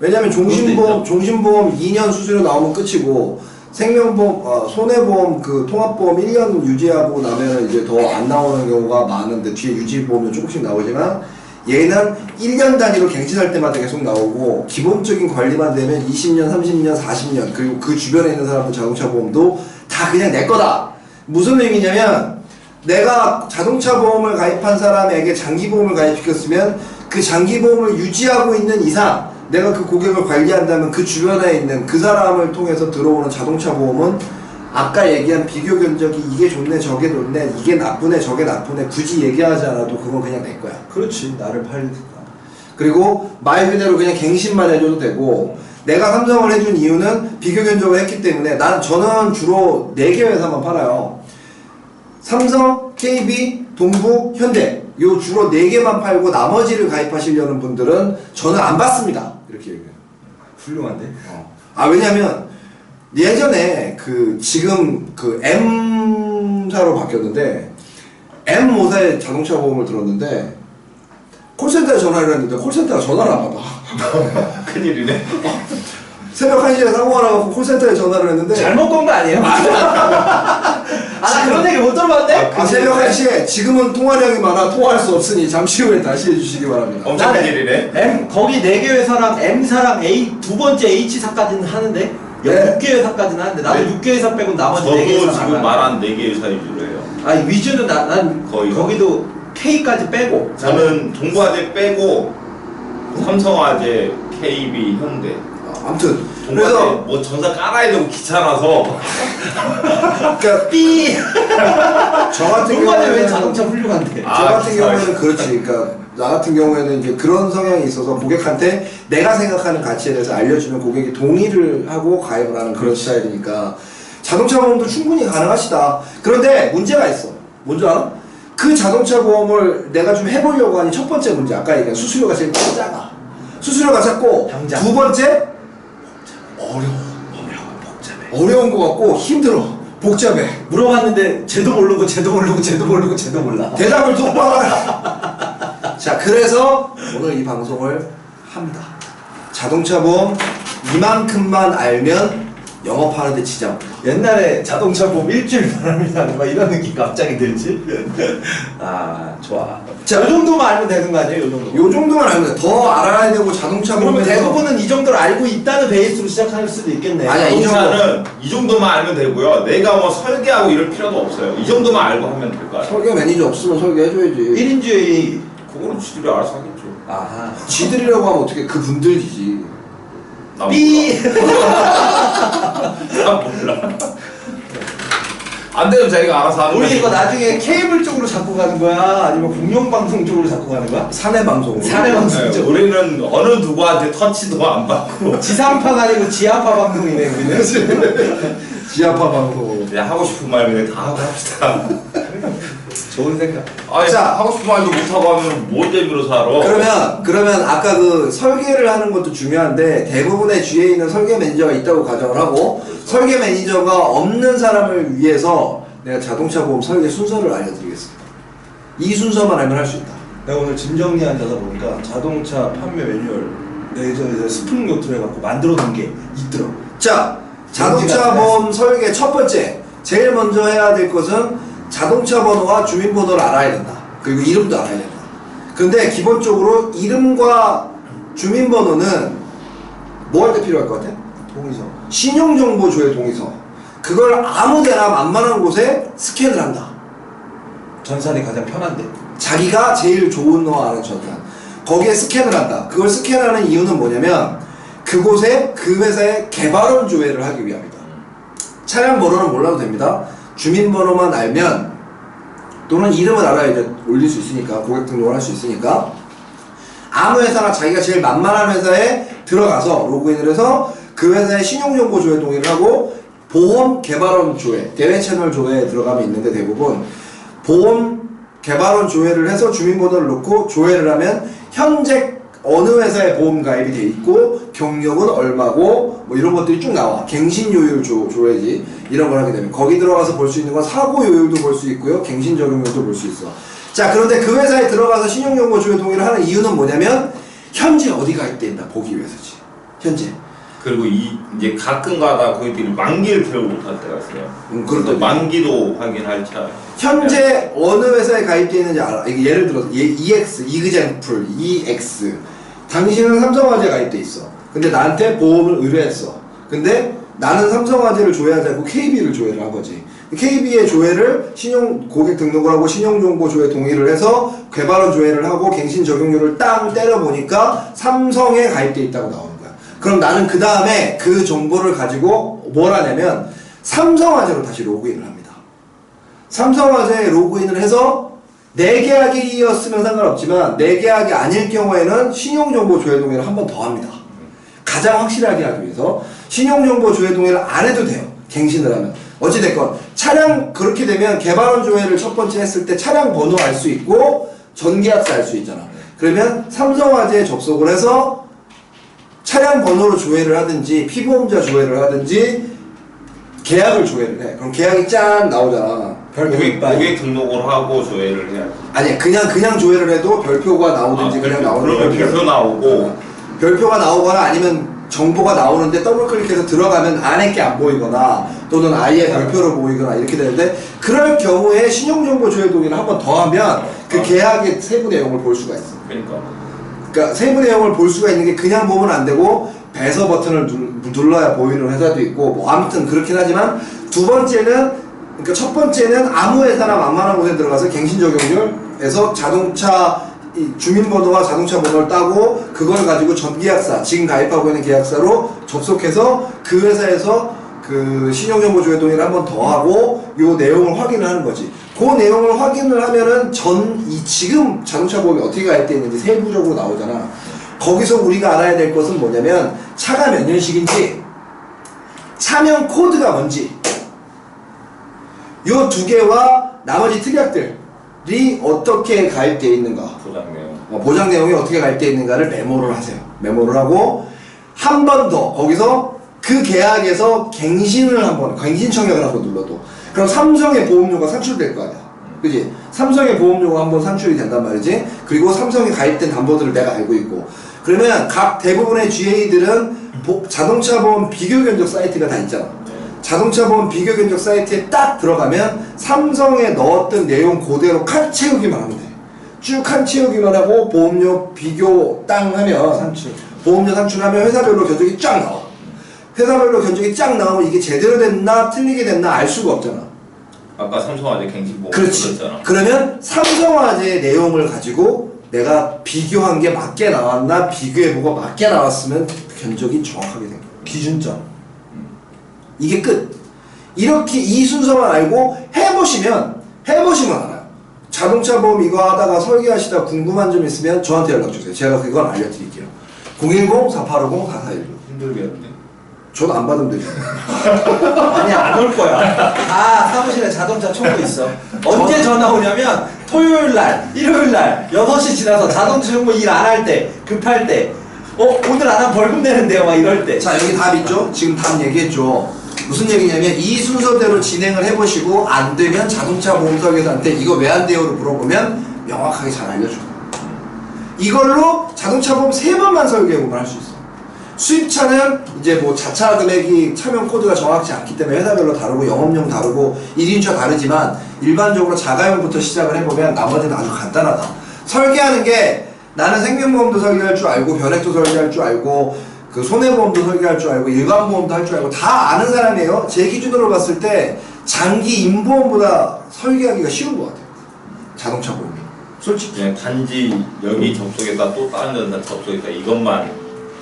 왜냐면 종신보험 2년 수수료 나오면 끝이고, 생명보험, 손해보험, 그 통합보험 1년 유지하고 나면은 이제 더 안 나오는 경우가 많은데, 뒤에 유지보험은 조금씩 나오지만, 얘는 1년 단위로 갱신할 때마다 계속 나오고, 기본적인 관리만 되면 20년, 30년, 40년, 그리고 그 주변에 있는 사람들 자동차 보험도 다 그냥 내 거다. 무슨 의미냐면, 내가 자동차 보험을 가입한 사람에게 장기보험을 가입시켰으면 그 장기보험을 유지하고 있는 이상 내가 그 고객을 관리한다면 그 주변에 있는 그 사람을 통해서 들어오는 자동차 보험은 아까 얘기한 비교 견적이 이게 좋네 저게 좋네 이게 나쁘네 저게 나쁘네 굳이 얘기하지 않아도 그건 그냥 내 거야. 그렇지. 나를 팔리니까. 그리고 말 그대로 그냥 갱신만 해줘도 되고, 내가 삼성을 해준 이유는 비교 견적을 했기 때문에 저는 주로 4개 회사만 팔아요. 삼성, KB, 동부, 현대 요 주로 4개만 팔고 나머지를 가입하시려는 분들은 저는 안 받습니다. 이렇게 얘기해요. 훌륭한데? 왜냐면 예전에 지금 M사로 바뀌었는데 M모사의 자동차 보험을 들었는데 콜센터에 전화를 했는데 콜센터가 전화를 안 받아. 큰일이네. 새벽 1시에 사고가 나갖고 콜센터에 전화를 했는데 잘못 건 거 아니에요? 나 그런 얘기 못 들어봤는데? 새벽 1시에 지금은 통화량이 많아 통화할 수 없으니 잠시 후에 다시 해주시기 바랍니다. 엄청 큰일이네. 거기 4개 회사랑 M사랑 두 번째 H사까지는 하는데 네. 6개 회사까지는 하는데 나도 네. 6개 회사 빼고 나머지 저도 4개 회사 지금 말한 4개의 사이즈로 해요. 아니 위주는 난 거의 거기도 K까지 빼고 저는 동부화재 빼고 삼성화재, KB, 현대. 아무튼 동부화재 그래서 뭐 전사 깔아야 되고 귀찮아서 그러니까 삐! 저 같은 동반에 왜 경우에는 자동차 훌륭한데? 저 같은 경우에는 그렇지. 그러니까 나 같은 경우에는 이제 그런 성향이 있어서 고객한테 내가 생각하는 가치에 대해서 알려주면 고객이 동의를 하고 가입을 하는 그런 스타일이니까 자동차 보험도 충분히 가능하시다. 그런데 문제가 있어. 뭔지 알아? 그 자동차 보험을 내가 좀 해보려고 하니 첫 번째 문제 아까 얘기한 수수료가 제일 작아. 수수료가 작고 당장. 두 번째 어려운 것 같고 힘들어. 복잡해. 물어봤는데 쟤도 모르고 대답을 똑바로 자, 그래서 오늘 이 방송을 합니다. 자동차 보험 이만큼만 알면 영업하는데 지장 없다. 옛날에 자동차 보험 일주일 바람이다 막 이런 느낌 갑자기 들지? 아 좋아. 자, 요 정도만 알면 되는 거 아니에요? 요 정도. 요 정도만 알면 돼. 더 알아야 되고 자동차 그러면 보면서 대부분은 이 정도를 알고 있다는 베이스로 시작할 수도 있겠네. 아니야, 이 자동차는 이 정도만 알면 되고요. 내가 뭐 설계하고 이럴 필요도 없어요. 이 정도만 알고 하면 될 거 아니에요. 설계 매니저 없으면 설계해줘야지. 1인주의 그거는 지들이 알아서 하겠죠. 아하. 지들이라고 하면 어떻게 그 분들이지. 나 삐. 나 몰라. 안 되면 자기가 알아서 하는 우리 거지. 이거 나중에 케이블 쪽으로 잡고 가는 거야? 아니면 공영방송 쪽으로 잡고 가는 거야? 사내 방송으로. 사내 방송. 네, 진짜. 우리는 어느 누구한테 터치도 안 받고 지상파가 아니고 지하파 방송이네 우리는. 지하파 방송으로. 그냥 하고 싶은 말 그냥 다 하고 합시다. 좋은 생각. 아니 자. 하고 싶은 말도 못하고 하면 뭘 재미로 살아. 그러면 아까 그 설계를 하는 것도 중요한데 대부분의 주위에 있는 설계 매니저가 있다고 가정을 하고 설계 매니저가 없는 사람을 위해서 내가 자동차 보험 설계 순서를 알려드리겠습니다. 이 순서만 알면 할 수 있다. 내가 오늘 짐 정리하다 보니까 자동차 판매 매뉴얼 내저 스프링 노트를 해갖고 만들어 놓은 게 있더라고. 자, 자동차 보험 설계 첫 번째 제일 먼저 해야 될 것은 자동차 번호와 주민번호를 알아야 된다. 그리고 이름도 알아야 된다. 근데 기본적으로 이름과 주민번호는 뭐 할 때 필요할 것 같아? 동의서. 신용정보 조회 동의서. 그걸 아무데나 만만한 곳에 스캔을 한다. 전산이 가장 편한데. 자기가 제일 좋은 거 아는 전산. 거기에 스캔을 한다. 그걸 스캔하는 이유는 뭐냐면 그곳에 그 회사의 개발원 조회를 하기 위함이다. 차량 번호는 몰라도 됩니다. 주민번호만 알면 또는 이름을 알아야 이제 올릴 수 있으니까 고객 등록을 할 수 있으니까 아무 회사나 자기가 제일 만만한 회사에 들어가서 로그인을 해서 그 회사의 신용정보 조회 동의를 하고 보험 개발원 조회, 대외 채널 조회에 들어가면 있는데 대부분 보험 개발원 조회를 해서 주민번호를 넣고 조회를 하면 현재 어느 회사에 보험 가입이 돼 있고 경력은 얼마고 뭐 이런 것들이 쭉 나와. 갱신요율 조회지 이런 걸 하게 되면 거기 들어가서 볼 수 있는 건 사고요율도 볼 수 있고요 갱신 적용률도 볼 수 있어. 자, 그런데 그 회사에 들어가서 신용정보 조회 동의를 하는 이유는 뭐냐면 현재 어디 가입돼 있나 보기 위해서지. 현재. 그리고 이제 가끔가다 거기들이 만기를 기억 못할 때가 있어요. 그렇다. 만기도 확인할 차. 현재 어느 회사에 가입되어 있는지 알아. 이게 예를 들어서 EX, 이그젠플, EX. 당신은 삼성화재에 가입돼 있어. 근데 나한테 보험을 의뢰했어. 근데 나는 삼성화재를 조회하지 않고 KB를 조회를 한 거지. KB의 조회를 고객 등록을 하고 신용정보 조회 동의를 해서 개발원 조회를 하고 갱신 적용률을 땅 때려보니까 삼성에 가입돼 있다고 나오는 거야. 그럼 나는 그 다음에 그 정보를 가지고 뭘 하냐면 삼성화재로 다시 로그인을 합니다. 삼성화재에 로그인을 해서 내 계약이었으면 상관없지만 내 계약이 아닐 경우에는 신용정보 조회 동의를 한 번 더 합니다. 가장 확실하게 하기 위해서 신용정보 조회 동의를 안 해도 돼요. 갱신을 하면. 어찌됐건 차량 그렇게 되면 개발원 조회를 첫 번째 했을 때 차량 번호 알 수 있고 전계약서 알 수 있잖아. 그러면 삼성화재에 접속을 해서 차량 번호로 조회를 하든지 피보험자 조회를 하든지 계약을 조회를 해. 그럼 계약이 짠 나오잖아. 고객 등록을 하고 조회를 해야 돼. 아니 그냥 조회를 해도 별표가 나오든지 그냥 나오는 그러면 별표 나오고 별표가 나오거나 아니면 정보가 나오는데 더블 클릭해서 들어가면 안에 게 안 보이거나 또는 아예 별표로 보이거나 이렇게 되는데 그럴 경우에 신용정보 조회 동의를 한 번 더 하면 그 계약의 세부 내용을 볼 수가 있어. 그러니까 세부 내용을 볼 수가 있는 게 그냥 보면 안 되고 배서 버튼을 눌러야 보이는 회사도 있고 뭐 아무튼 그렇긴 하지만 두 번째는 그러니까 첫 번째는 아무 회사나 만만한 곳에 들어가서 갱신 적용률에서 자동차 주민번호와 자동차 번호를 따고 그걸 가지고 전계약사 지금 가입하고 있는 계약사로 접속해서 그 회사에서 그 신용정보 조회 동의를 한 번 더 하고 요 내용을 확인을 하는 거지. 그 내용을 확인을 하면은 지금 자동차 보험이 어떻게 가입되어 있는지 세부적으로 나오잖아. 거기서 우리가 알아야 될 것은 뭐냐면 차가 몇 년식인지 차명 코드가 뭔지 요 두 개와 나머지 특약들이 어떻게 가입되어 있는가 보장 내용. 보장 내용이 어떻게 가입되어 있는가를 메모를 하세요. 메모를 하고 한 번 더 거기서 그 계약에서 갱신 청약을 한번 눌러도 그럼 삼성의 보험료가 산출될 거 아니야. 그지? 삼성의 보험료가 한번 산출이 된단 말이지. 그리고 삼성이 가입된 담보들을 내가 알고 있고. 그러면 각 대부분의 GA들은 자동차 보험 비교 견적 사이트가 다 있잖아. 자동차 보험 비교 견적 사이트에 딱 들어가면 삼성에 넣었던 내용 그대로 칸 채우기만 하면 돼. 쭉 칸 채우기만 하고 보험료 비교 땅 하면 산출. 보험료 산출하면 회사별로 견적이 쫙 나와. 회사별로 견적이 쫙 나오면 이게 제대로 됐나 틀리게 됐나 알 수가 없잖아. 아까 삼성화재 갱신보험 그렇지. 그랬잖아. 그러면 삼성화재의 내용을 가지고 내가 비교한 게 맞게 나왔나 비교해보고 맞게 나왔으면 견적이 정확하게 된 거야. 기준점. 이게 끝. 이렇게 이 순서만 알고 해보시면 알아요. 자동차 보험 이거 하다가 설계하시다 궁금한 점 있으면 저한테 연락주세요. 제가 그건 알려드릴게요. 010-4850-4416. 힘들겠는데. 저도 안 받으면 되죠. 아니 안 올 거야. 다 사무실에 자동차 청구 있어. 언제 전화 오냐면 토요일 날, 일요일 날 6시 지나서 자동차 청구 일 안 할 때, 급할 때, 오늘 안 하면 벌금 내는데요, 막 이럴 때. 자, 여기 답 있죠? 지금 답 얘기했죠? 무슨 얘기냐면 이 순서대로 진행을 해보시고 안 되면 자동차 보험 설계사한테 이거 왜 안 돼요를 물어보면 명확하게 잘 알려줘요. 이걸로 자동차 보험 3번만 설계해보면 할 수 있어. 수입차는 이제 뭐 자차 금액이 차명 코드가 정확치 않기 때문에 회사별로 다르고 영업용 다르고 1인차 다르지만 일반적으로 자가용부터 시작을 해보면 나머지는 아주 간단하다. 설계하는 게 나는 생명보험도 설계할 줄 알고 변액도 설계할 줄 알고 그 손해보험도 설계할 줄 알고 일반보험도 할 줄 알고 다 아는 사람이에요. 제 기준으로 봤을 때 장기 임보험보다 설계하기가 쉬운 것 같아요. 자동차 보험이. 솔직히. 그냥 단지 여기 접속했다 또 다른 데다 접속했다 이것만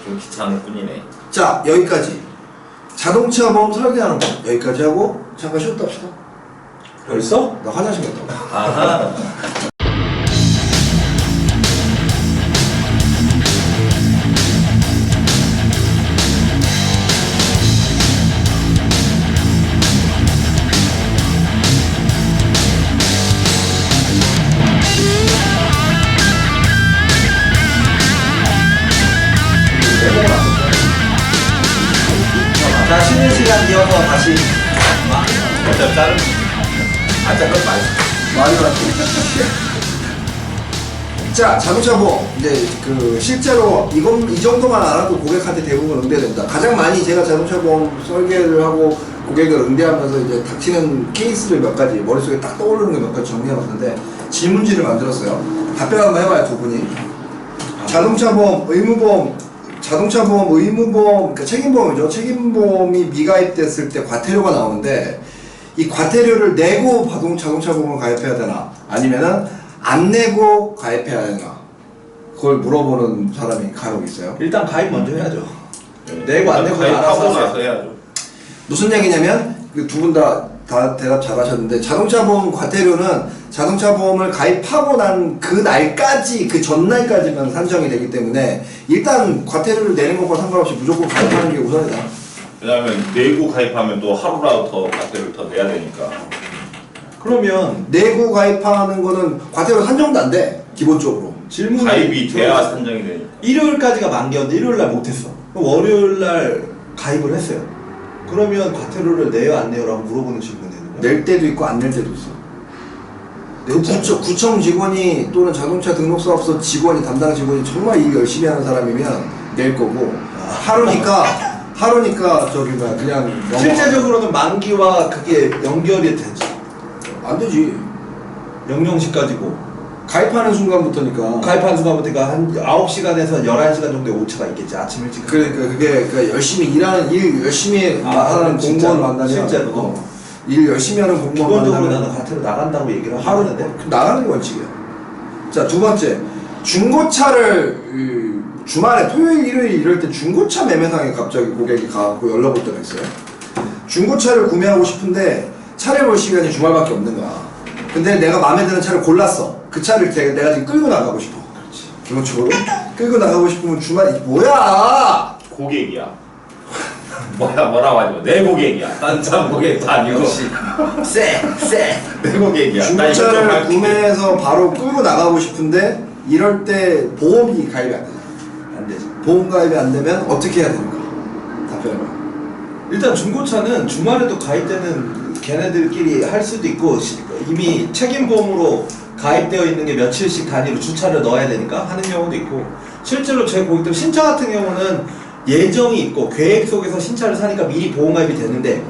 좀 귀찮을 뿐이네. 자, 여기까지. 자동차 보험 설계하는 거 여기까지 하고 잠깐 쉬었다 합시다. 벌써? 나 화장실 갔다 와. 아하. 자, 쉬는 시간 이어서 다시. 어차피 다른 그건 말이 많지. 자, 자동차 보험. 이제 그 실제로 이 정도만 알아도 고객한테 대부분 응대된다. 가장 많이 제가 자동차 보험 설계를 하고 고객을 응대하면서 이제 닥치는 케이스를 몇 가지 머릿속에 딱 떠오르는 게 몇 가지 정리해봤는데 질문지를 만들었어요. 답변 한번 해봐요, 두 분이. 자동차 보험, 의무보험, 자동차 보험, 의무보험, 그러니까 책임보험이죠. 책임보험이 미가입됐을 때 과태료가 나오는데 이 과태료를 내고 자동차 보험을 가입해야 되나 아니면은 안 내고 가입해야 되나 그걸 물어보는 사람이 간혹 있어요. 일단 가입 먼저 해야죠. 내고 안 내고 가입하고 알아서 나서 해야죠. 무슨 얘기냐면 두 분 다 대답 잘하셨는데 자동차 보험 과태료는 자동차 보험을 가입하고 난 그 날까지 그 전날까지만 산정이 되기 때문에 일단 과태료를 내는 것과 상관없이 무조건 가입하는 게 우선이다. 왜냐하면 내고 가입하면 또 하루라도 더 과태료를 더 내야 되니까. 그러면 내고 가입하는 거는 과태료 산정도 안 돼. 기본적으로. 질문이 가입이 돼야 산정이 되니까. 일요일까지가 만기였는데 일요일 날 못했어. 그럼 월요일 날 가입을 했어요. 그러면 과태료를 내요 안 내요라고 물어보는 질문이 되는 거야. 낼 때도 있고 안 낼 때도 있어. 그 구청 직원이 또는 자동차 등록사업소 직원이 담당 직원이 정말 일 열심히 하는 사람이면 낼 거고 하루니까 저기 뭐야 그냥 실제적으로는 만기와 그게 연결이 되지. 안 되지. 00시까지고 가입하는 순간부터니까. 가입한 순간부터 한 9시간에서 11시간 정도의 오차가 있겠지. 아침 일찍. 그러니까 그게 열심히 일하는 일 열심히 하는 공무원 만나면 실제로도 일 열심히 하는 공무원 기본적으로 나는 만나면 과태료 나간다고 얘기를 하루 하는데 나가는 게 원칙이야. 자, 두 번째 중고차를 주말에 토요일 일요일 이럴 때 중고차 매매상에 갑자기 고객이 가고 연락 올 때가 있어요. 중고차를 구매하고 싶은데 차를 볼 시간이 주말밖에 없는 거야. 근데 내가 마음에 드는 차를 골랐어. 그 차를 내가 지금 끌고 나가고 싶어. 기본적으로 끌고 나가고 싶으면 주말에 뭐야? 고객이야. 뭐라고 하지 마. 내 고객이야. 딴 차 고객도 아니고. 내 고객이야. 나 이거 좀 중고차를 할게. 구매해서 바로 끌고 나가고 싶은데 이럴 때 보험이 가입이 안 되죠. 안 되지. 보험 가입이 안 되면 어떻게 해야 되는가? 답변해봐. 일단 중고차는 주말에도 가입되는 걔네들끼리 할 수도 있고 이미 책임보험으로 가입되어 있는 게 며칠씩 단위로 주차를 넣어야 되니까 하는 경우도 있고 실제로 제 고객들 신차 같은 경우는 예정이 있고 계획 속에서 신차를 사니까 미리 보험 가입이 되는데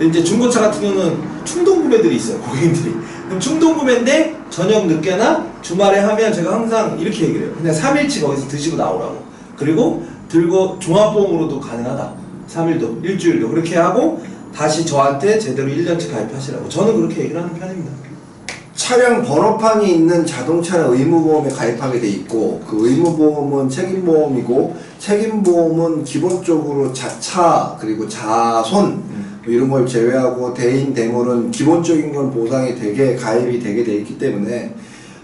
이제 중고차 같은 경우는 충동 구매들이 있어요 고객님들이. 그럼 충동 구매인데 저녁 늦게나 주말에 하면 제가 항상 이렇게 얘기를 해요. 그냥 3일치 거기서 드시고 나오라고. 그리고 들고 종합보험으로도 가능하다. 3일도 일주일도 그렇게 하고 다시 저한테 제대로 1년치 가입하시라고. 저는 그렇게 얘기를 하는 편입니다. 차량 번호판이 있는 자동차는 의무보험에 가입하게 돼 있고 그 의무보험은 책임보험이고 책임보험은 기본적으로 자차 그리고 자손 뭐 이런 걸 제외하고 대인 대물은 기본적인 건 보상이 되게 가입이 되게 돼 있기 때문에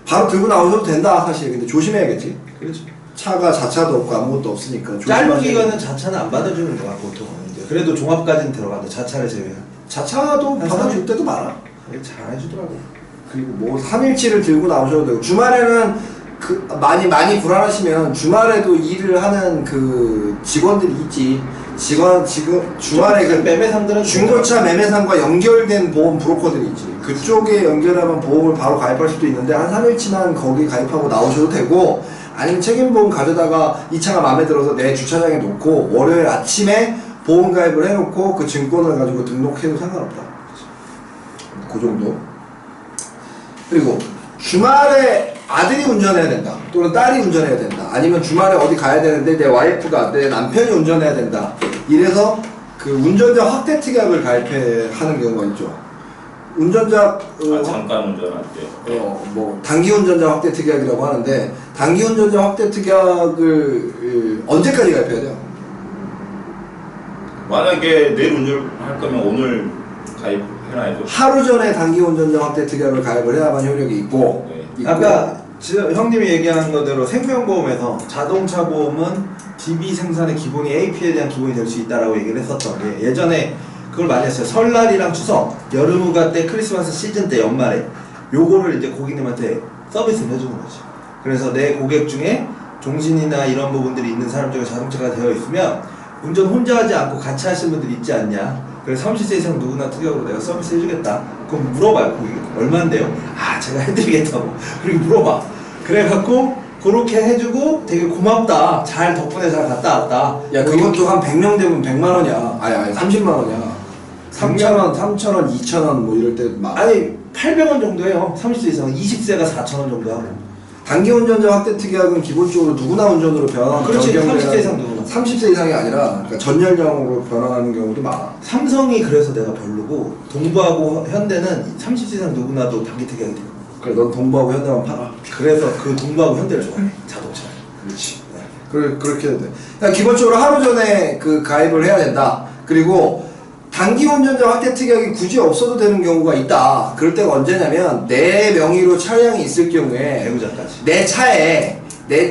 바로 들고 나오셔도 된다 사실. 근데 조심해야겠지. 그렇죠. 차가 자차도 없고 아무것도 없으니까 짧은 기간은 자차는 안 받아주는 거야 보통은. 이제 그래도 종합까지는 들어간다. 자차를 제외한. 자차도 한 받아줄 때도 많아. 잘 해주더라고. 그리고 뭐 3일치를 들고 나오셔도 되고 주말에는 그 많이 불안하시면 주말에도 일을 하는 그 직원들이 있지. 지금 주말에 그 매매상들은 중고차 매매상과 연결된 보험 브로커들이 있지. 그쪽에 연결하면 보험을 바로 가입할 수도 있는데 한 3일치만 거기 가입하고 나오셔도 되고 아니면 책임보험 가져다가 이 차가 마음에 들어서 내 주차장에 놓고 월요일 아침에 보험 가입을 해놓고 그 증권을 가지고 등록해도 상관없다. 그 정도. 그리고 주말에 아들이 운전해야 된다 또는 딸이 운전해야 된다 아니면 주말에 어디 가야 되는데 내 와이프가 내 남편이 운전해야 된다 이래서 그 운전자 확대 특약을 가입하는 경우가 있죠. 운전자 잠깐 운전할 때. 뭐 단기 운전자 확대 특약이라고 하는데 단기 운전자 확대 특약을 언제까지 가입해야 돼요? 만약에 내일 운전할 거면 오늘 가입해놔야죠. 하루 전에 단기 운전자 확대 특약을 가입을 해야만 효력이 있고. 네. 아까 형님이 얘기한 거대로 생명보험에서 자동차 보험은 DB 생산의 기본이 AP에 대한 기본이 될 수 있다라고 얘기를 했었던 게 예전에 그걸 많이 했어요. 설날이랑 추석, 여름휴가 때, 크리스마스 시즌 때 연말에 요거를 이제 고객님한테 서비스를 해주는 거지. 그래서 내 고객 중에 종신이나 이런 부분들이 있는 사람 중에 자동차가 되어 있으면 운전 혼자 하지 않고 같이 하시는 분들이 있지 않냐. 그래서 30세 이상 누구나 특약으로 내가 서비스 해주겠다. 그럼 물어봐요 고객이. 얼마인데요? 아 제가 해드리겠다고. 그리고 물어봐. 그래갖고 그렇게 해주고 되게 고맙다. 잘 덕분에 잘 갔다 왔다. 야 그것도 한 100명 되면 100만 원이야. 아니 30만 원이야. 3,000원, 3,000원, 2,000원 뭐 이럴 때 막. 아니 800원 정도 해요. 30세 이상 20세가 4,000원 정도 하고. 단기 운전자 확대 특약은 기본적으로 누구나 운전으로 변환. 그렇지, 변경되는 30세 이상 누구나. 30세 이상이 아니라 그러니까 전 연령으로 변환하는 경우도 많아. 삼성이 그래서 내가 별로고 동부하고 현대는 30세 이상 누구나도 단기 특약이 돼요. 그래 넌 동부하고 현대만 팔아. 그래서 그 동부하고 현대를 좋아해. 자동차. 그렇지. 그렇게 해야 돼. 그러니까 기본적으로 하루 전에 그 가입을 해야 된다. 그리고 단기 운전자 확대 특약이 굳이 없어도 되는 경우가 있다. 그럴 때가 언제냐면 내 명의로 차량이 있을 경우에 배우자까지. 내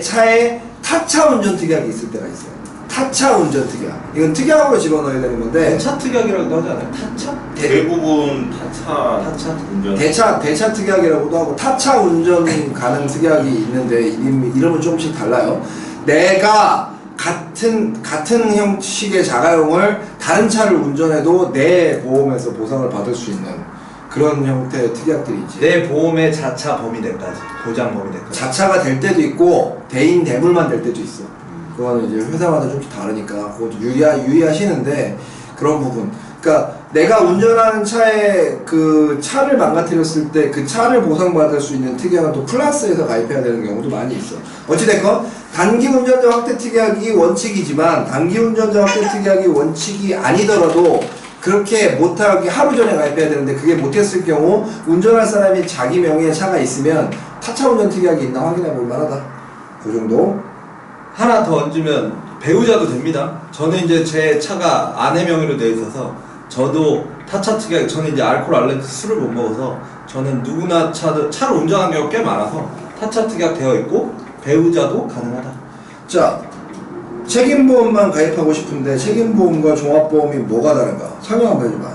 차에 타차 운전 특약이 있을 때가 있어요. 타차 운전 특약. 이건 특약으로 집어넣어야 되는 건데 차 특약이라고도 하지 않아요? 타차? 대부분 타차 운전. 대차 특약이라고도 하고 타차 운전 가능 특약이 있는데 이름은 조금씩 달라요. 내가 같은 형식의 자가용을 다른 차를 운전해도 내 보험에서 보상을 받을 수 있는 그런 형태의 특약들이 있지. 내 보험의 자차 범위대까지. 보장 범위대까지. 자차가 될 때도 있고 대인 대물만 될 때도 있어. 그거는 이제 회사마다 좀 다르니까 그것도 유의하시는데 그런 부분. 그러니까 내가 운전하는 차에 그 차를 망가뜨렸을 때 그 차를 보상받을 수 있는 특약은 또 플러스에서 가입해야 되는 경우도 많이 있어. 어찌됐건 단기 운전자 확대 특약이 원칙이지만 단기 운전자 확대 특약이 원칙이 아니더라도 그렇게 못하게 하루 전에 가입해야 되는데 그게 못했을 경우 운전할 사람이 자기 명의의 차가 있으면 타차 운전 특약이 있나 확인해 볼 만하다. 그 정도. 하나 더 얹으면 배우자도 됩니다. 저는 이제 제 차가 아내 명의로 되어 있어서 저도 타차 특약, 저는 이제 알코올 알레르기 술을 못 먹어서 저는 누구나 차를 운전하는 경우가 꽤 많아서 타차 특약 되어 있고 배우자도 가능하다. 자, 책임보험만 가입하고 싶은데 책임보험과 종합보험이 뭐가 다른가? 설명 한번 해줘봐.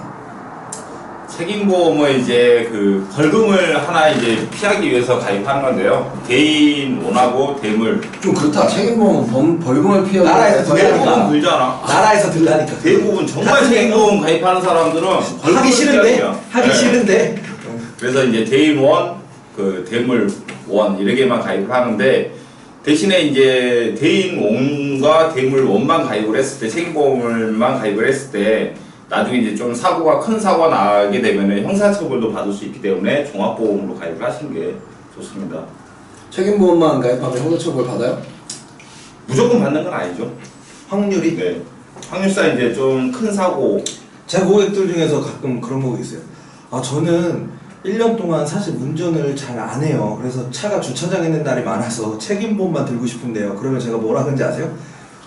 책임보험은 이제 그 벌금을 하나 이제 피하기 위해서 가입하는 건데요. 개인 원하고 대물 좀 그렇다. 책임보험은 벌금을 피하고 나라에서 대부분 들잖아. 나라에서 들라니까. 대부분 정말 같은 책임보험 가입하는 사람들은 벌금을 하기 싫은데 피하게요. 하기 네. 싫은데 그래서 이제 대인 원, 그 대물 원 이렇게만 가입을 하는데 대신에 이제 대인 원과 대물 원만 가입을 했을 때 책임보험을만 가입을 했을 때 나중에 이제 좀 사고가 큰 사고가 나게 되면은 형사처벌도 받을 수 있기 때문에 종합보험으로 가입을 하시는 게 좋습니다. 책임보험만 가입하면 형사처벌 받아요? 무조건 받는 건 아니죠. 확률이. 네. 확률상 이제 좀 큰 사고 제 고객들 중에서 가끔 그런 거 있어요. 아 저는 1년 동안 사실 운전을 잘 안 해요. 그래서 차가 주차장에 있는 날이 많아서 책임보험만 들고 싶은데요. 그러면 제가 뭐라 하는지 아세요?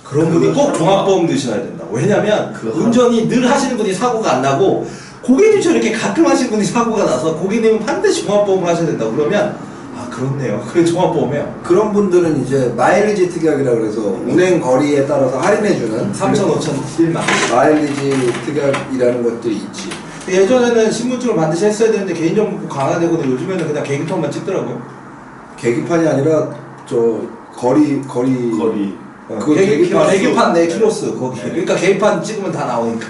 그런 분이 꼭 종합보험 드셔야 된다고. 왜냐면 운전이 늘 하시는 분이 사고가 안 나고 고객님 저렇게 가끔 하시는 분이 사고가 나서 고객님은 반드시 종합보험을 하셔야 된다고. 그러면 아 그렇네요. 그래 종합보험이요. 그런 분들은 이제 마일리지 특약이라 그래서 운행 거리에 따라서 할인해주는 3천, 5천, 1만. 마일리지 특약이라는 것들이 있지. 예전에는 신분증을 반드시 했어야 되는데 개인정보 강화되고 요즘에는 그냥 계기판만 찍더라고요. 계기판이 아니라 저 거리 그거 계기판 내 키로수 거기. 그러니까 계기판 찍으면 다 나오니까.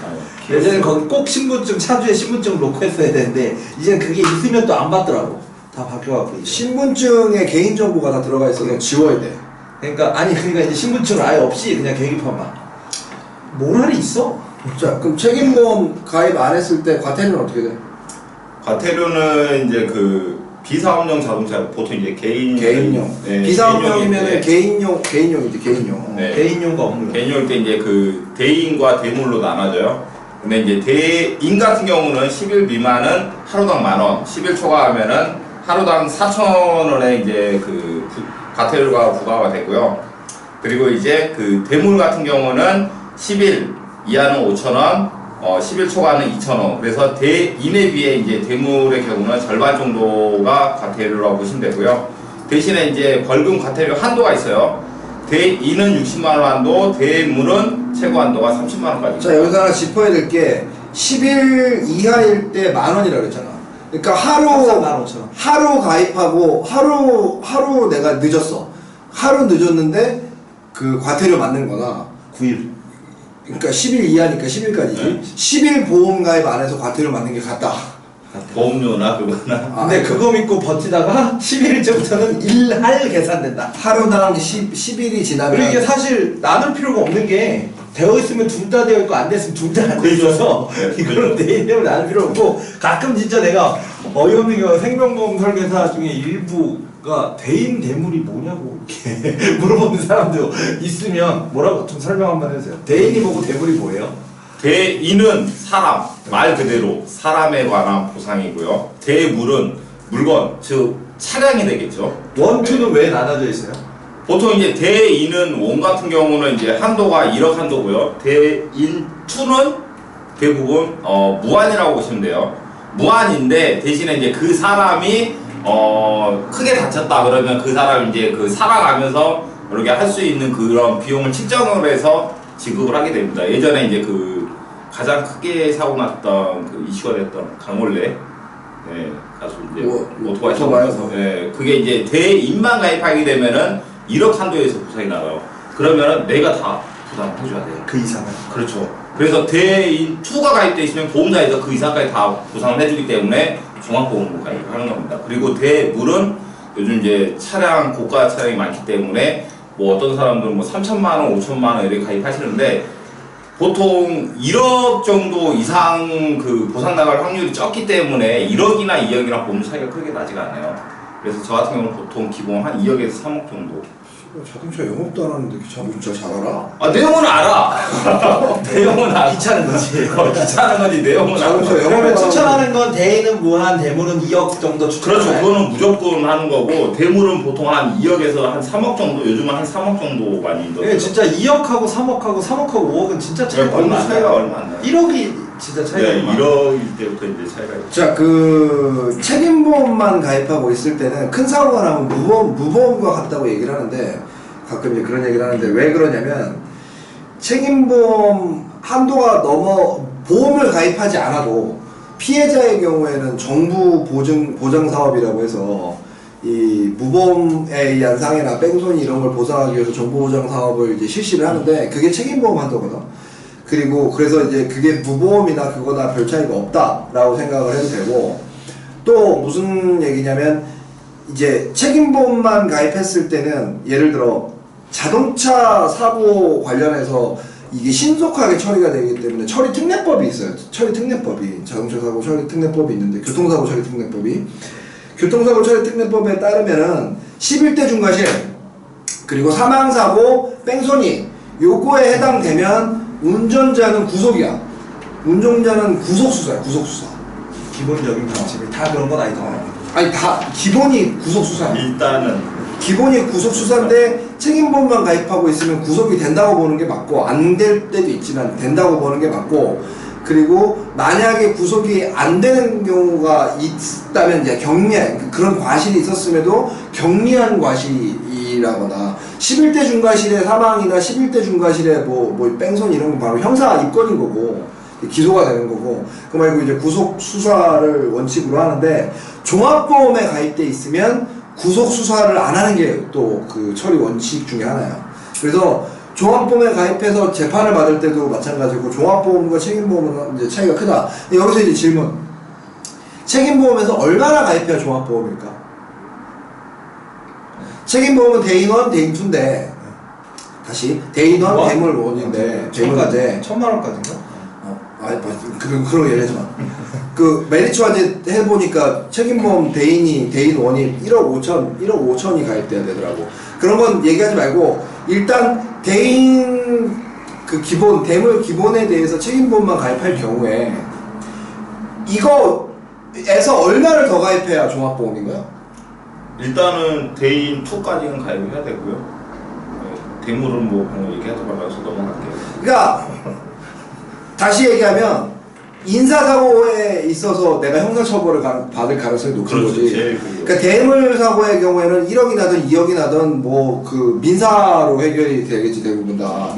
예전엔 거기 꼭 신분증 차주에 신분증을 놓고 했어야 되는데 이제는 그게 있으면 또 안 받더라고. 다 바뀌어갖고 이제. 신분증에 개인정보가 다 들어가 있어서 지워야 돼. 그러니까 이제 신분증을 아예 없이 그냥 계기판만. 모랄이 있어. 자, 그럼 책임보험 가입 안 했을 때 과태료는 어떻게 돼? 과태료는 이제 그 비사업용 자동차 보통 이제 개인용. 네, 비사업용이면 개인용일 때 개인용이지 개인용. 네. 개인용과 업무용. 개인용일 때 이제 그 대인과 대물로 나눠져요. 근데 이제 대인 같은 경우는 10일 미만은 하루당 10,000원, 10일 초과하면은 하루당 4,000원의 이제 그 과태료가 부과가 되고요. 그리고 이제 그 대물 같은 경우는 10일 이하는 5,000원, 10일 초과는 2,000원. 그래서 대인에 비해 이제 대물의 경우는 절반 정도가 과태료라고 보시면 되고요. 대신에 이제 벌금 과태료 한도가 있어요. 대인은 60만 원 한도, 대물은 최고 한도가 30만 원까지. 자, 여기서 하나 짚어야 될 게 10일 이하일 때 10,000원이라고 그랬잖아. 그러니까 하루 가입하고 하루 내가 늦었어. 하루 늦었는데 그 과태료 맞는 거나 9일. 그러니까 10일 이하니까 10일까지지. 네. 10일 보험 가입 안 해서 과태료 맞는 게 같다. 보험료나 그거나. 근데 그거 믿고 버티다가 11일째부터는 일할 계산된다. 하루당 10일이 지나면 그리고 이게 사실 나눌 필요가 없는 게 되어 있으면 둘 다 되어 있고 안 됐으면 둘 다 안 돼 있어서 이거는 내 이름을 나눌 필요 없고 가끔 진짜 내가 어이없는 게 생명보험 설계사 중에 일부가 대인 대물이 뭐냐고 이렇게 물어보는 사람도 있으면 뭐라고 좀 설명 한번 해주세요. 대인이 뭐고 대물이 뭐예요? 대인은 사람, 말 그대로 사람에 관한 보상이고요. 대물은 물건, 즉 차량이 되겠죠. 원투는 왜 나눠져 있어요? 보통 이제 대인은 원 같은 경우는 이제 한도가 1억 한도고요. 대인 2는 대부분 무한이라고 보시면 돼요. 무한인데 대신에 이제 그 사람이 크게 다쳤다 그러면 그 사람이 이제 그 살아가면서 이렇게 할 수 있는 그런 비용을 측정을 해서 지급을 하게 됩니다. 예전에 이제 그 가장 크게 사고 났던 그 이슈가 됐던 강원래 가수 이제 오토바이 사고 나서 그게 이제 대인만 가입하게 되면은 1억 한도에서 보상이 나가요. 그러면은 내가 다 부담을 해줘야 돼요. 그 이상은. 그렇죠. 그래서 대인 2가 가입돼 있으면 보험사에서 그 이상까지 다 보상을 해주기 때문에 종합보험으로 가입을 하는 겁니다. 그리고 대물은 요즘 이제 차량 고가 차량이 많기 때문에 뭐 어떤 사람들은 뭐 3천만 원, 5천만 원 이렇게 가입하시는데 보통 1억 정도 이상 그 보상 나갈 확률이 적기 때문에 1억이나 2억이나 보험 차이가 크게 나지가 않아요. 그래서 저 같은 경우는 보통 기본 한 2억에서 3억 정도. 자동차 영업도 안 하는데 자동차 잘 알아? 아 내용은 알아. 내용은 알아. 귀찮은 거지. 귀찮은 거지 내용은 알아. 자동차 그러면 영업도 추천하는 건 대인은 무한, 대물은 2억 정도 추천하나요? 그렇죠. 그거는 무조건 하는 거고 대물은 보통 한 2억에서 한 3억 정도 요즘은 한 3억 정도 많이 넣어요. 예, 진짜 2억하고 3억하고 3억하고 5억은 진짜 차이가 보험 얼마 안 차이가 나요. 얼마 안 나요. 1억이 진짜 차이가 네, 얼마 안 1억일 때부터 이제 차이가 있죠. 자, 그 책임보험만 가입하고 있을 때는 큰 사고가 나면 무보험과 같다고 얘기를 하는데 가끔 이제 그런 얘기를 하는데 왜 그러냐면 책임보험 한도가 넘어 보험을 가입하지 않아도 피해자의 경우에는 정부 보장 사업이라고 해서 이 무보험에 의한 상해나 뺑소니 이런 걸 보상하기 위해서 정부 보장 사업을 이제 실시를 하는데 그게 책임보험 한다거든. 그리고 그래서 이제 그게 무보험이나 그거나 별 차이가 없다라고 생각을 해도 되고 또 무슨 얘기냐면 이제 책임보험만 가입했을 때는 예를 들어 자동차 사고 관련해서 이게 신속하게 처리가 되기 때문에 처리 특례법이 있어요. 처리 특례법이 자동차 사고 처리 특례법이 있는데 교통사고 처리 특례법이 교통사고 처리 특례법에 따르면은 11대 중과실 그리고 사망사고 뺑소니 요거에 해당되면 운전자는 구속이야. 운전자는 구속수사야. 구속수사. 기본적인 방침이 다 그런 건 아니다. 아니 다 기본이 구속수사야. 일단은 기본이 구속수사인데 책임보험만 가입하고 있으면 구속이 된다고 보는 게 맞고 안 될 때도 있지만 된다고 보는 게 맞고 그리고 만약에 구속이 안 되는 경우가 있다면 이제 경미한 그런 과실이 있었음에도 경미한 과실이라거나 11대 중과실의 사망이나 11대 중과실의 뭐 뺑소니 이런 건 바로 형사 입건인 거고 기소가 되는 거고 그 말고 이제 구속 수사를 원칙으로 하는데 종합보험에 가입돼 있으면 구속 수사를 안 하는 게 또 그 처리 원칙 중에 하나야. 그래서 종합보험에 가입해서 재판을 받을 때도 마찬가지고 종합보험과 책임보험은 이제 차이가 크다. 여기서 이제 질문. 책임보험에서 얼마나 가입해야 종합보험일까? 책임보험은 대인 1, 대인 2인데 다시 대인 1, 대물 1인데 대물인데 1,000만 원까지인가? 그런 거 얘기하지 마. 그 메리츠화재 해보니까 책임보험 대인 1이 1억 5천이 가입돼야 되더라고. 그런 건 얘기하지 말고 일단 대인 그 기본 대물 기본에 대해서 책임보험만 가입할 경우에 이거에서 얼마를 더 가입해야 종합보험인가요? 일단은 대인 2까지는 가입을 해야 되고요. 네, 대물은 뭐 방금 얘기하지 말라고 해서 넘어갈게요. 그러니까 다시 얘기하면 인사사고에 있어서 내가 형사처벌을 받을 가능성이 높은 그렇죠. 거지. 제일 그게. 그러니까 대물사고의 경우에는 1억이 나든 2억이 나든 뭐 그 민사로 해결이 되겠지 대부분 다.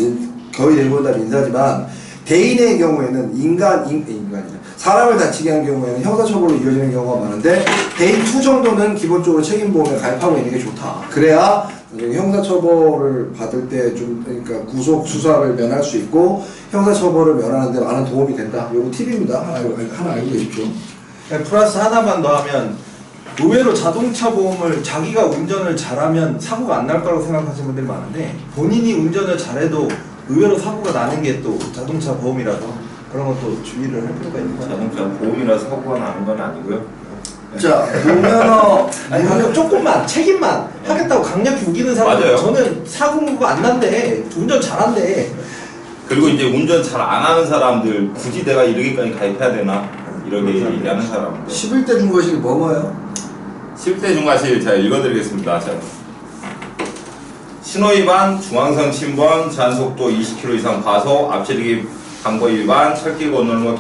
거의 대부분 다 민사지만 대인의 경우에는 인간이나 사람을 다치게 한 경우에는 형사처벌로 이어지는 경우가 많은데 대인 2 정도는 기본적으로 책임보험에 가입하고 있는 게 좋다. 그래야 형사처벌을 받을 때 좀 그러니까 구속 수사를 면할 수 있고 형사처벌을 면하는데 많은 도움이 된다. 요거 팁입니다. 하나 알고 계십시오. 플러스 하나만 더 하면 의외로 자동차 보험을 자기가 운전을 잘하면 사고가 안 날 거라고 생각하시는 분들이 많은데 본인이 운전을 잘해도 의외로 사고가 나는 게 또 자동차 보험이라서 그런 것도 주의를 할 필요가 있는 거예요. 자동차 보험이라 사고가 나는 건 아니고요. 자, 보면은 아니 방금 조금만 책임만 하겠다고 강력히 우기는 사람 맞아요. 저는 사고가 안 난대 운전 잘한대. 그리고 이제 운전 잘 안 하는 사람들 굳이 내가 이러기까지 가입해야 되나 이렇게 얘기하는 사람들. 11대 중과실이 뭐예요? 10대 중과실 제가 읽어드리겠습니다. 자, 신호위반, 중앙선 침범, 제한속도 20km 이상 과속, 앞지르기 방법 위반, 철길 건너는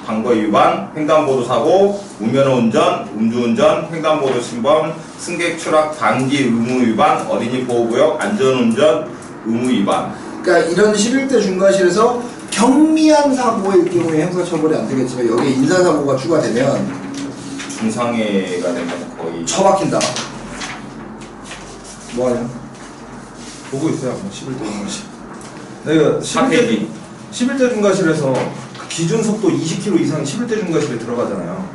방법 위반, 횡단보도 사고, 무면허 운전, 음주운전, 횡단보도 침범, 승객 추락 방지 의무 위반, 어린이 보호구역 안전운전 의무 위반. 그러니까 이런 11대 중과실에서 경미한 사고일 경우에 형사처벌이 안 되겠지만 여기에 인사사고가 추가되면 중상해가 되면 거의 처박힌다. 뭐하냐? 보고 있어요. 11대 중과실. 내가 사태기 11대 중과실에서 그 기준 속도 20km 이상 11대 중과실에 들어가잖아요.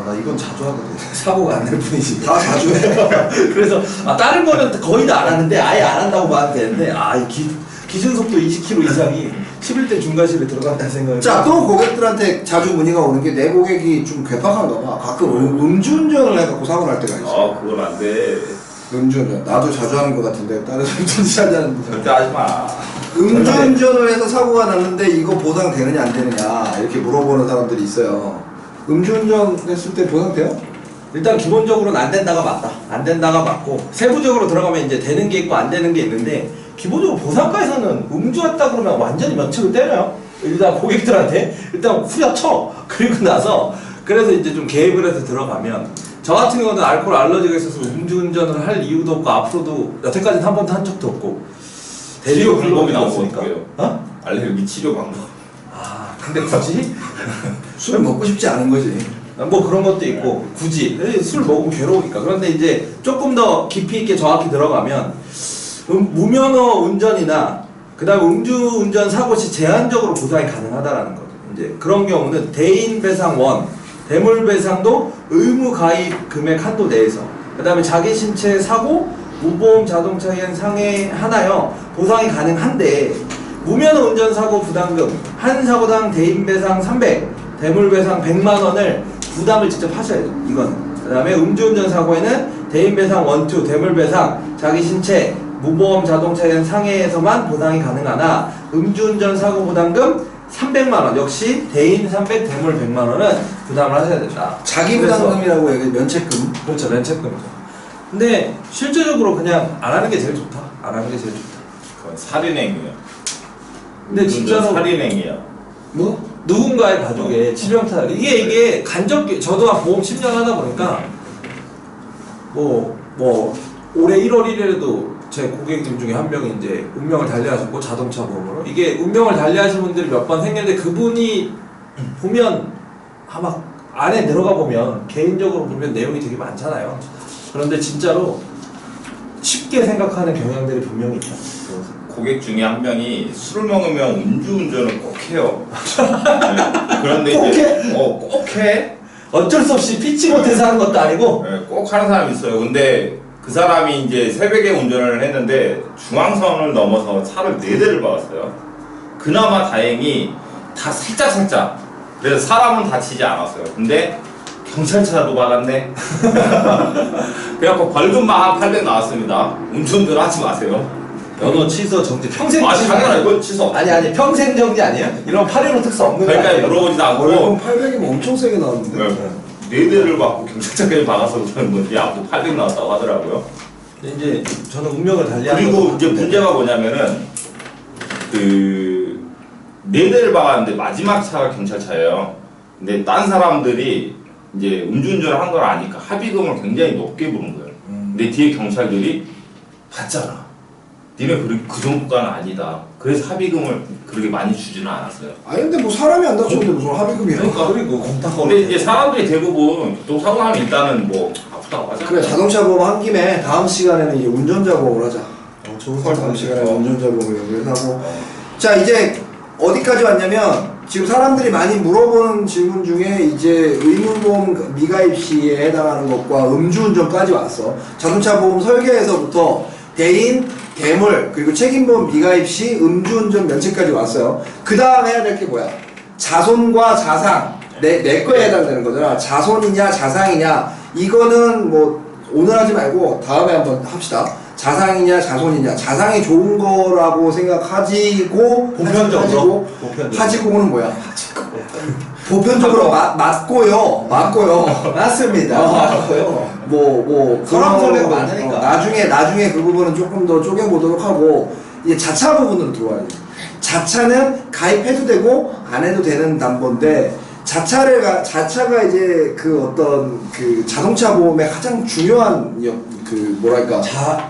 나 이건 자주 하거든. 사고가 안 날 뿐이지. 다 자주 해. 그래서 다른 거는 거의 다 안 하는데 아예 안 한다고 봐도 되는데 이 기준 속도 20km 이상이 11대 중과실에 들어간다는 생각이. 자, 또 고객들한테 자주 문의가 오는 게 내 고객이 좀 괴팍한가 봐. 가끔 음주운전을 해갖고 사고 날 때가 있어. 그건 안 돼. 음주운전. 나도 자주 하는 것 같은데 다른 사람들은 자주 하는데. 절대 하지 마. 음주운전을 해서 사고가 났는데 이거 보상되느냐 안 되느냐 이렇게 물어보는 사람들이 있어요. 음주운전 했을 때 보상돼요? 일단 기본적으로는 안 된다가 맞다. 안 된다가 맞고 세부적으로 들어가면 이제 되는 게 있고 안 되는 게 있는데 기본적으로 보상가에서는 음주했다 그러면 완전히 면책을 때려요. 일단 고객들한테 일단 후려쳐. 그리고 나서 그래서 이제 좀 개입을 해서 들어가면 저 같은 경우는 알코올 알러지가 있어서 음주운전을 할 이유도 없고 앞으로도 여태까지는 한 번도 한 적도 없고 치료 방법이 근로비 나오고 없으니까. 어떡해요? 알레르기 치료 방법. 근데 굳이 술 먹고 싶지 않은 거지. 뭐 그런 것도 있고 굳이 술 먹으면 괴로우니까. 그런데 이제 조금 더 깊이 있게 정확히 들어가면 무면허 운전이나 그다음에 음주운전 사고 시 제한적으로 보상이 가능하다라는 거죠. 이제 그런 경우는 대인 배상 원, 대물 배상도 의무 가입 금액 한도 내에서, 그다음에 자기 신체 사고 무보험 자동차엔 상해하나요 보상이 가능한데, 무면허 운전 사고 부담금 한 사고당 대인 배상 300, 대물 배상 100만 원을 부담을 직접 하셔야죠. 이거는. 그다음에 음주운전 사고에는 대인 배상 원투, 대물 배상 자기 신체 무보험 자동차엔 상해에서만 보상이 가능하나, 음주운전 사고 부담금 300만 원 역시 대인 300, 대물 100만 원은 부담을 하셔야 된다. 자기 그래서- 부담금이라고 얘기 면책금. 그렇죠, 면책금이죠. 근데 실제적으로 그냥 안 하는 게 제일 좋다. 안 하는 게 제일 좋다. 그건 살인행위야. 근데 진짜로 살인행위야. 뭐? 누군가의 가족에 치명타, 이게 간접, 저도 한 보험 10년 하다 보니까 뭐 올해 1월 1일에도 제 고객님 중에 한 명이 이제 운명을 달리하셨고, 자동차 보험으로 이게 운명을 달리하신 분들이 몇 번 생겼는데, 그분이 보면 아마 안에 들어가 보면 개인적으로 보면 내용이 되게 많잖아요. 그런데 진짜로 쉽게 생각하는 경향들이 분명히 있다. 고객 중에 한 명이 술을 먹으면 음주운전을 꼭 해요. 네. 그런데 꼭 이제 꼭 해. 어쩔 수 없이 피치 못해서 하는 것도 아니고. 네, 꼭 하는 사람이 있어요. 근데 그 사람이 이제 새벽에 운전을 했는데 중앙선을 넘어서 차를 4대를 박았어요. 그나마 다행히 다 살짝. 그래서 사람은 다치지 않았어요. 근데 경찰차도 박았네. 그래갖고 벌금만 한 800 나왔습니다. 음주운전 하지 마세요. 면허 취소 정지 평생. 당연히 이건 취소. 아니 평생 정지 아니에요? 이런 8.15 특수 없는 거 그러니까 아니에요? 물어보지도 않고 월급 800이면 엄청 세게 나왔는데. 네 대를 받고 경찰차까지 박아서 그런 건지 아무튼 800 나왔다고 하더라고요. 근데 이제 저는 운명을 달리하는 그리고 것도 이제 같은데. 문제가 뭐냐면은 네 대를 박았는데 마지막 차가 경찰차예요. 근데 딴 사람들이 이제 음주운전을 한 걸 아니까 합의금을 굉장히 높게 부른 거예요. 근데 뒤에 경찰들이 봤잖아. 니네 그 정도까지는 아니다. 그래서 합의금을 그렇게 많이 주지는 않았어요. 아니 근데 뭐 사람이 안 다쳤는데 무슨 합의금이야. 그러니까 그리고 공탁 근데 이제 사람들이 대부분 교통사고 하면 일단은 뭐 아프다고 하잖아요. 그래 자동차 보험 한 김에 다음 시간에는 이제 운전자 보험을 하자. 좋은 다음 시간에 운전자 보험을 연결 하고. 어. 자 이제 어디까지 왔냐면 지금 사람들이 많이 물어보는 질문 중에 이제 의무보험 미가입 시에 해당하는 것과 음주운전까지 왔어. 자동차 보험 설계에서부터 대인, 대물, 그리고 책임보험 미가입 시 음주운전 면책까지 왔어요. 그 다음 해야 될 게 뭐야? 자손과 자상. 내 거에 해당되는 거잖아. 자손이냐 자상이냐 이거는 뭐 오늘 하지 말고 다음에 한번 합시다. 자상이냐 자손이냐. 자상이 좋은 거라고 생각하지고 보편적으로 하지고는 뭐야? 보편적으로 맞고요. 맞습니다. 맞고요. 뭐 설왕설래가 그런 많으니까. 나중에 그 부분은 조금 더 쪼개보도록 하고 이제 자차 부분으로 들어와야 돼. 자차는 가입해도 되고 안 해도 되는 담보인데 자차가 이제 그 어떤 그 자동차 보험의 가장 중요한 그 뭐랄까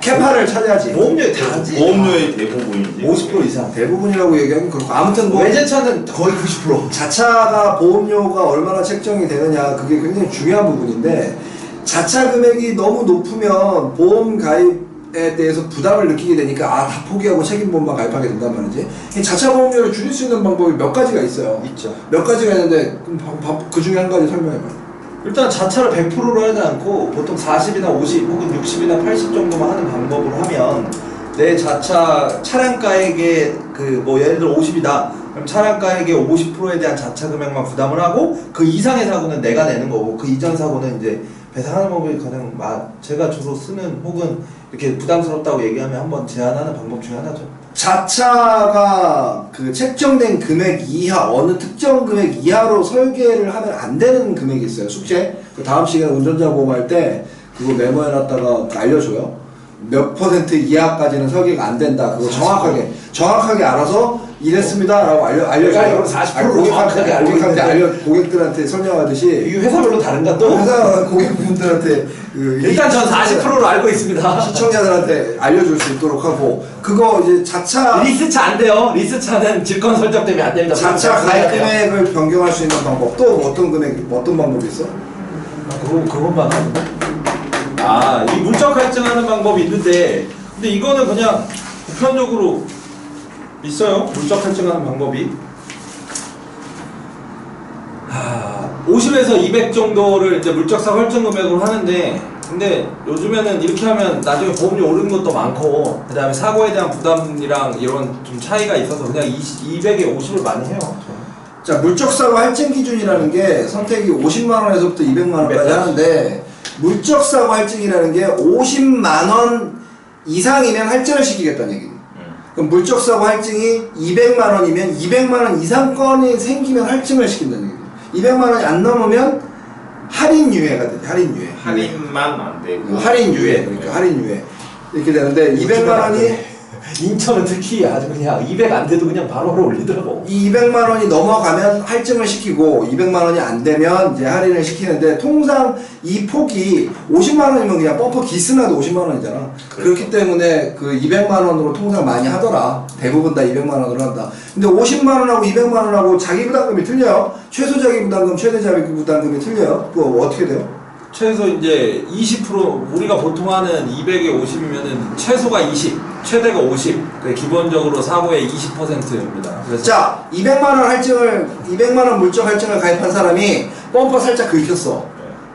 캐파를 차지하지. 보험료에 다지. 보험료의 대부분이지. 50% 이상. 대부분이라고 얘기하면 그렇고 아무튼 뭐 외제차는 거의 90%. 자차가 보험료가 얼마나 책정이 되느냐 그게 굉장히 중요한 부분인데 자차 금액이 너무 높으면 보험 가입에 대해서 부담을 느끼게 되니까 다 포기하고 책임보험만 가입하게 된단 말이지. 이 자차 보험료를 줄일 수 있는 방법이 몇 가지가 있어요. 있죠. 몇 가지가 있는데 그럼 그 중에 한 가지 설명해봐. 일단 자차를 100%로 하지 않고 보통 40이나 50 혹은 60이나 80 정도만 하는 방법으로 하면 내 자차 차량가액의 그 뭐 예를 들어 50이다. 그럼 차량가액의 50%에 대한 자차 금액만 부담을 하고 그 이상의 사고는 내가 내는 거고 그 이전 사고는 이제 배상하는 방법이 가장 제가 주로 쓰는 혹은 이렇게 부담스럽다고 얘기하면 한번 제안하는 방법 중에 하나죠. 자차가 그 책정된 금액 이하 어느 특정 금액 이하로 설계를 하면 안 되는 금액이 있어요. 숙제. 그 다음 시간에 운전자 보험할 때 그거 메모해놨다가 알려줘요. 몇 퍼센트 이하까지는 설계가 안 된다. 그거 정확하게 알아서 이랬습니다라고 알려줘요. 40% 정확하게 고객들한테 설명하듯이 이게 회사별로 다른가 또? 회사 고객분들한테 일단 전 40%로 알고 있습니다. 시청자들한테 알려줄 수 있도록 하고 그거 이제 자차 리스차 안 돼요. 리스차는 질권 설정 때문에 안 됩니다. 자차 가입 금액을 변경할 수 있는 방법 또 어떤 방법이 있어? 그것만 하는데. 이 물적 할증하는 방법이 있는데, 근데 이거는 그냥 보편적으로 있어요. 물적 할증하는 방법이. 50에서 200 정도를 이제 물적사고 할증 금액으로 하는데, 근데 요즘에는 이렇게 하면 나중에 보험료 오르는 것도 많고, 그 다음에 사고에 대한 부담이랑 이런 좀 차이가 있어서 그냥 200에 50을 많이 해요. 자, 물적사고 할증 기준이라는 게 선택이 50만 원에서부터 200만 원까지 하는데 물적사고 할증이라는 게 50만 원 이상이면 할증을 시키겠다는 얘기예요. 그럼 물적사고 할증이 200만 원이면 200만 원 이상 건이 생기면 할증을 시킨다는 얘기예요. 200만 원이 안 넘으면 할인 유예가 되죠. 할인 유예. 할인만 안 되고 할인 유예. 그러니까 할인 유예. 이렇게 되는데 200만 원이 인천은 특히 아주 그냥 200 안 돼도 그냥 바로 올리더라고. 이 200만 원이 넘어가면 할증을 시키고 200만 원이 안 되면 이제 할인을 시키는데 통상 이 폭이 50만 원이면 그냥 펌프 기스나도 50만 원이잖아. 그렇기 때문에 그 200만 원으로 통상 많이 하더라. 대부분 다 200만 원으로 한다. 근데 50만 원하고 200만 원하고 자기 부담금이 틀려요. 최소 자기 부담금, 최대 자기 부담금이 틀려요. 그거 어떻게 돼요? 최소 이제 20% 우리가 보통 하는 200에 50이면은 최소가 20, 최대가 50. 기본적으로 사고의 20%입니다. 그래서 자, 200만 원 할증을 200만 원 물적 할증을 가입한 사람이 펌퍼 살짝 긁혔어.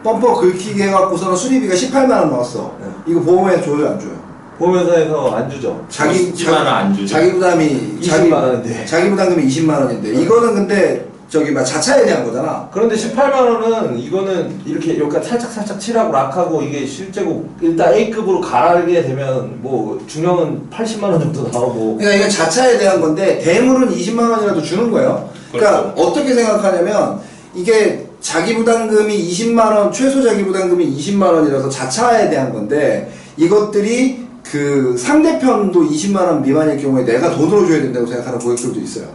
펌퍼 긁히게 해갖고서는 수리비가 18만 원 나왔어. 이거 보험에 줘요, 안 줘요? 보험회사에서 안 주죠. 자기 안 주죠. 자기 부담이 20만 원인데. 자기 부담금이 20만 원인데 이거는 근데 저기 막 자차에 대한 거잖아. 그런데 18만 원은 이거는 이렇게 여기가 살짝 칠하고 락하고 이게 실제고 일단 A급으로 갈게 되면 뭐 중형은 80만 원 정도 나오고. 그러니까 이건 자차에 대한 건데 대물은 20만 원이라도 주는 거예요. 그러니까 어떻게 생각하냐면 이게 자기 부담금이 20만 원, 최소 자기 부담금이 20만 원이라서 자차에 대한 건데 이것들이 그 상대편도 20만 원 미만일 경우에 내가 돈으로 줘야 된다고 생각하는 고객들도 있어요.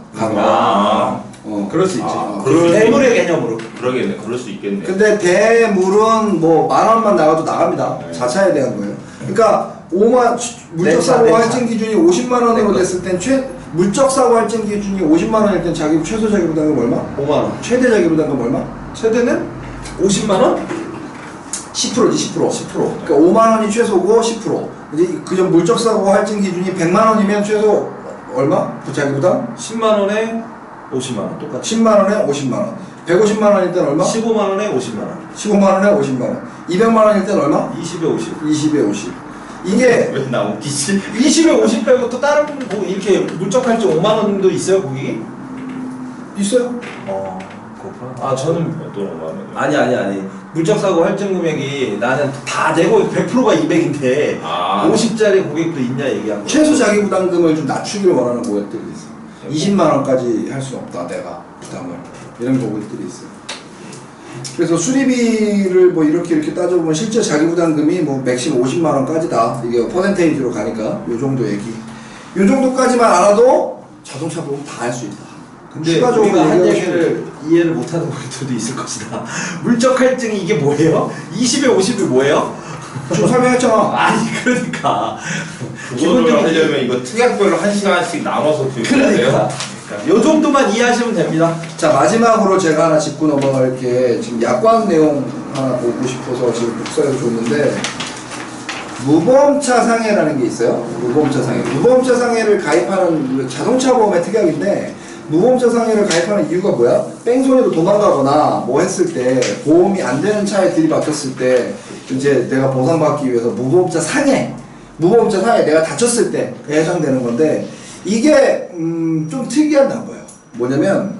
그럴 수 있지. 대물의 개념으로. 그러겠네. 그럴 수 있겠네. 근데 대물은 뭐 만 원만 나가도 나갑니다. 네. 자차에 대한 거예요. 그러니까 물적사고 할증 기준이 50만 원으로 됐을 땐 물적사고 할증 기준이 50만 원일 땐 최소 자기 부담금 얼마? 5만 원. 최대 자기 부담금 얼마? 최대는 50만 원? 10%지 10%. 10%. 그러니까 5만 원이 최소고 10%. 이제 그전 물적사고 할증 기준이 100만 원이면 최소 얼마? 자기 부담? 10만 원에 50만 원 똑같이. 10만 원에 50만 원. 150만 원일 땐 얼마? 15만 원에 50만 원. 15만 원에 50만 원. 200만 원일 땐 얼마? 20에 50. 20에 50. 이게 왜 나 웃기지? 20에 50 빼고 또 다른 뭐 이렇게 물적 할증 5만 원도 있어요 고객이? 있어요? 그렇구나. 저는 어떤 5만 원? 아니 물적 사고 할증 금액이 나는 다 내고 100%가 200인데 50짜리 고객도 있냐 얘기한 거. 최소 자기 부담금을 좀 낮추기를 원하는 고객들이 있어. 20만 원까지 할 수 없다 내가 부담을 이런 고객들이 있어요. 그래서 수리비를 뭐 이렇게 따져보면 실제 자기 부담금이 뭐 맥심 50만 원까지다. 이게 퍼센테이지로 가니까 요 정도 얘기. 요 정도까지만 알아도 자동차 보험 다 할 수 있다. 근데 추가적으로 우리가 한 얘기하고 얘기를 이해를 못하는 고객들도 있을 것이다. 물적 할증이 이게 뭐예요? 20에 50이 뭐예요? 좀 설명했잖아. 아니 그러니까 그거를 하려면 이거 특약별로 1시간씩 나눠서 들어야 돼요. 그러니까 요 정도만 이해하시면 됩니다. 자 마지막으로 제가 하나 짚고 넘어갈 게 지금 약관 내용 하나 보고 싶어서 지금 복사해서 줬는데 무보험차 상해라는 게 있어요. 무보험차 상해. 무보험차 상해를 가입하는 자동차 보험의 특약인데 무보험차 상해를 가입하는 이유가 뭐야? 뺑소니로 도망가거나 뭐 했을 때 보험이 안 되는 차에 들이박혔을 때 이제 내가 보상받기 위해서 무보험차 상해 내가 다쳤을 때 해당되는 건데 이게 좀 특이한 단어예요. 뭐냐면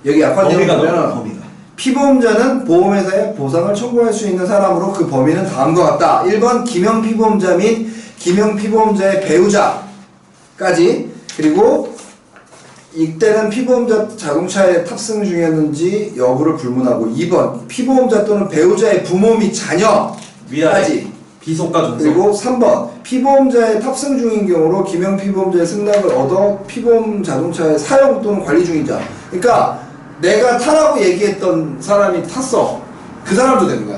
여기 약관 내용 보면 피보험자는 보험회사에 보상을 청구할 수 있는 사람으로 그 범위는 다음과 같다. 1번 기명 피보험자 및 기명 피보험자의 배우자까지 그리고 이때는 피보험자 자동차에 탑승 중이었는지 여부를 불문하고 2번 피보험자 또는 배우자의 부모 및 자녀까지 비속과 중속. 그리고 3번 피보험자의 탑승 중인 경우로 기명 피보험자의 승낙을 얻어 피보험 자동차의 사용 또는 관리 중인 자. 그러니까 내가 타라고 얘기했던 사람이 탔어. 그 사람도 되는 거야.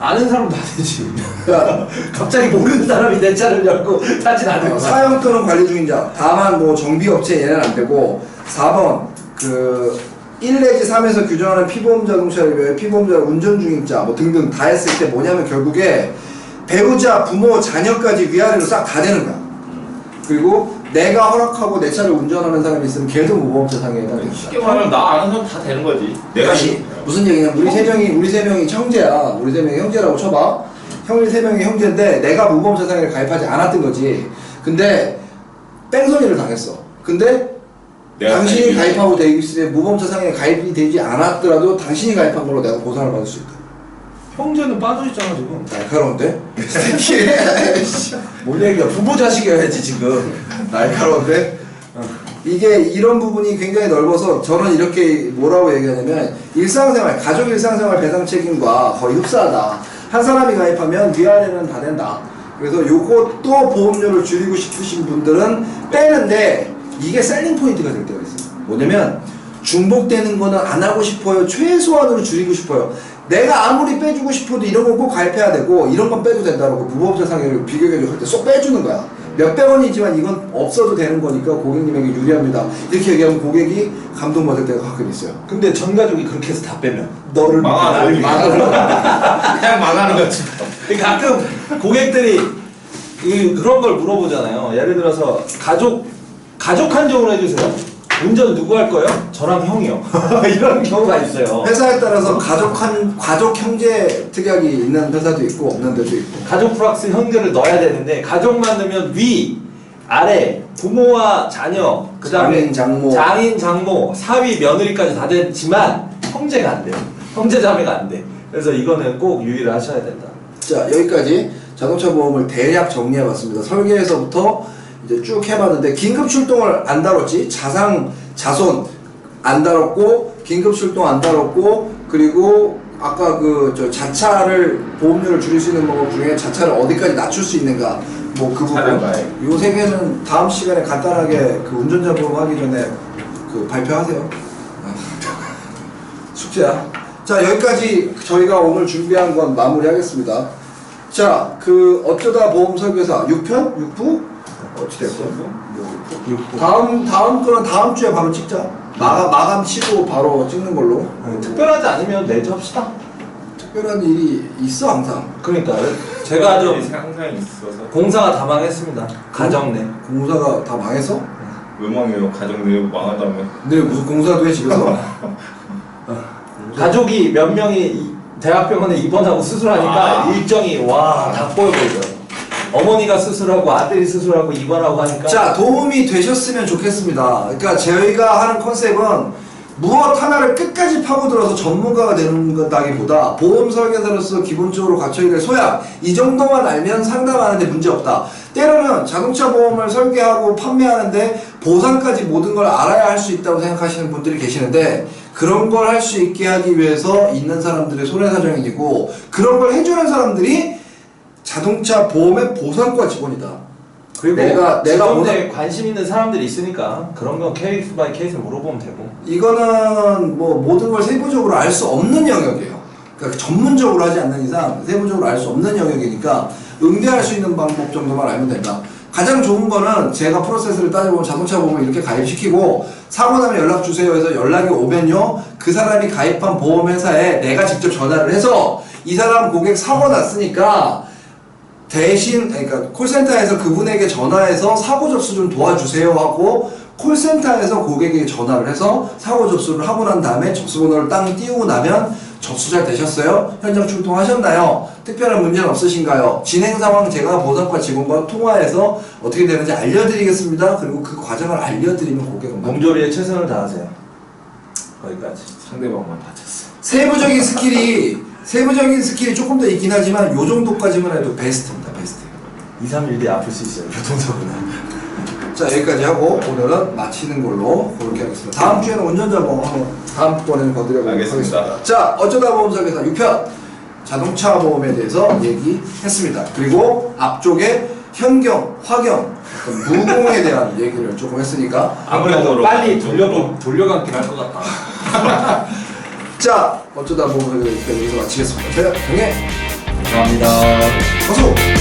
아는 사람도 안 되지. 그러니까 갑자기 모르는 사람이 내 차를 열고 타진 않을 거야. 사용 또는 관리 중인 자. 다만 뭐 정비업체 얘는 안 되고. 4번 그 1 내지 3에서 규정하는 피보험 자동차를 위해 피보험자 운전 중인 자 뭐 등등 다 했을 때 뭐냐면 결국에 배우자, 부모, 자녀까지 위아래로 싹 다 되는 거야. 그리고 내가 허락하고 내 차를 운전하는 사람이 있으면 걔도 무보험자 상해가 된다. 쉽게 말하면 나 아는 사람 다 되는 거지. 내가 아니, 무슨 얘기냐면 우리 세 명이 형제야. 우리 세 명이 형제라고 쳐봐. 형이 세 명이 형제인데 내가 무보험자 상해를 가입하지 않았던 거지. 근데 뺑소니를 당했어. 근데 당신이 가입하고 돼 있으면 무보험자 상해에 가입이 되지 않았더라도 당신이 가입한 걸로 내가 보상을 받을 수 있다. 형제는 빠져있잖아 지금. 날카로운데? 뭔 얘기야? 부모 자식이어야지 지금. 날카로운데? 이게 이런 부분이 굉장히 넓어서 저는 이렇게 뭐라고 얘기하냐면 일상생활, 가족 일상생활 배상 책임과 거의 흡사하다. 한 사람이 가입하면 위아래는 다 된다. 그래서 요것도 보험료를 줄이고 싶으신 분들은 빼는데 이게 셀링 포인트가 될 때가 있어요. 뭐냐면 중복되는 거는 안 하고 싶어요. 최소한으로 줄이고 싶어요. 내가 아무리 빼주고 싶어도 이런 건 꼭 가입해야 되고 이런 건 빼도 된다고 무보험자 상해를 비교계획 할 때 쏙 빼주는 거야. 몇백 원이지만 이건 없어도 되는 거니까 고객님에게 유리합니다. 이렇게 얘기하면 고객이 감동받을 때가 가끔 있어요. 근데 전 가족이 그렇게 해서 다 빼면 너를 망하는 망하는 그냥 망하는 거지. 가끔 고객들이 그런 걸 물어보잖아요. 예를 들어서 가족 한정으로 해주세요. 운전 누구 할 거예요? 저랑 형이요. 이런 경우가 있어요. 회사에 따라서 가족 형제 특약이 있는 회사도 있고 없는 데도 있고. 가족 플러스 형제를 넣어야 되는데 가족만 넣으면 위, 아래, 부모와 자녀, 그다음에 장인, 장모, 사위, 며느리까지 다 되지만 형제가 안 돼요. 형제 자매가 안 돼. 그래서 이거는 꼭 유의를 하셔야 된다. 자, 여기까지 자동차 보험을 대략 정리해봤습니다. 설계에서부터 이제 쭉 해봤는데 긴급 출동을 안 다뤘지, 자손 안 다뤘고, 긴급 출동 안 다뤘고, 그리고 아까 저 자차를 보험료를 줄일 수 있는 방법 중에 자차를 어디까지 낮출 수 있는가, 뭐 그 부분. 요 세 개는 다음 시간에 간단하게 그 운전자 보험 하기 전에 그 발표하세요. 숙제야. 자, 여기까지 저희가 오늘 준비한 건 마무리하겠습니다. 자, 그 어쩌다 보험 설계사 6편? 6부? 어찌 됐어? 다음 거는 다음 주에 바로 찍자. 마감 치고 바로 찍는 걸로. 특별하지 않으면 내주 합시다. 특별한 일이 있어 항상. 그러니까 제가 좀 항상 있어서 공사가 다 망했습니다. 가정 내. 공사가 다 망해서? 왜 망해요? 가정 내고 망하다면. 근데 무슨 공사도 해 집에서? 가족이 몇 명이 대학병원에 입원하고 수술하니까 일정이 다 꼬여 보이더라고요. 어머니가 수술하고 아들이 수술하고 입원하고 하니까. 자, 도움이 되셨으면 좋겠습니다. 그러니까 저희가 하는 컨셉은 무엇 하나를 끝까지 파고들어서 전문가가 되는 것다기보다 보험 설계사로서 기본적으로 갖춰야 될 소양, 이 정도만 알면 상담하는데 문제 없다. 때로는 자동차 보험을 설계하고 판매하는데 보상까지 모든 걸 알아야 할 수 있다고 생각하시는 분들이 계시는데, 그런 걸 할 수 있게 하기 위해서 있는 사람들의 손해사정인이고, 그런 걸 해주는 사람들이 자동차 보험의 보상과 직원이다. 그리고 내가 오늘 관심 있는 사람들이 있으니까 그런 건 케이스 바이 케이스 물어보면 되고. 이거는 뭐 모든 걸 세부적으로 알 수 없는 영역이에요. 그러니까 전문적으로 하지 않는 이상 세부적으로 알 수 없는 영역이니까 응대할 수 있는 방법 정도만 알면 된다. 가장 좋은 거는 제가 프로세스를 따져보면 자동차 보험을 이렇게 가입시키고 사고 나면 연락 주세요 해서 연락이 오면요, 그 사람이 가입한 보험회사에 내가 직접 전화를 해서 이 사람 고객 사고 났으니까 대신, 그러니까 콜센터에서 그분에게 전화해서 사고 접수 좀 도와주세요 하고 콜센터에서 고객에게 전화를 해서 사고 접수를 하고 난 다음에 접수번호를 땅 띄우고 나면 접수 잘 되셨어요? 현장 출동하셨나요? 특별한 문제는 없으신가요? 진행 상황 제가 보상과 직원과 통화해서 어떻게 되는지 알려드리겠습니다. 그리고 그 과정을 알려드리면 고객은 몸조리에 최선을 다하세요. 거기까지. 상대방만 다쳤어. 세부적인 스킬이 조금 더 있긴 하지만 요 정도까지만 해도 베스트입니다. 베스트. 2, 3일 뒤에 아플 수 있어요. 교통사고는. 자, 여기까지 하고 오늘은 마치는 걸로 그렇게 하겠습니다. 다음 주에는 운전자 보험 한번 다음번에는 거드려보도록 알겠습니다. 하겠습니다. 자, 어쩌다 보험 설계사 6편. 자동차 보험에 대해서 얘기했습니다. 그리고 앞쪽에 현경, 화경, 어떤 무공에 대한 얘기를 조금 했으니까 아무래도 빨리 정도로. 돌려감긴 할 것 같다. 자 어쩌다 보면 여기서 마치겠습니다. 제가 병해 감사합니다. 어서.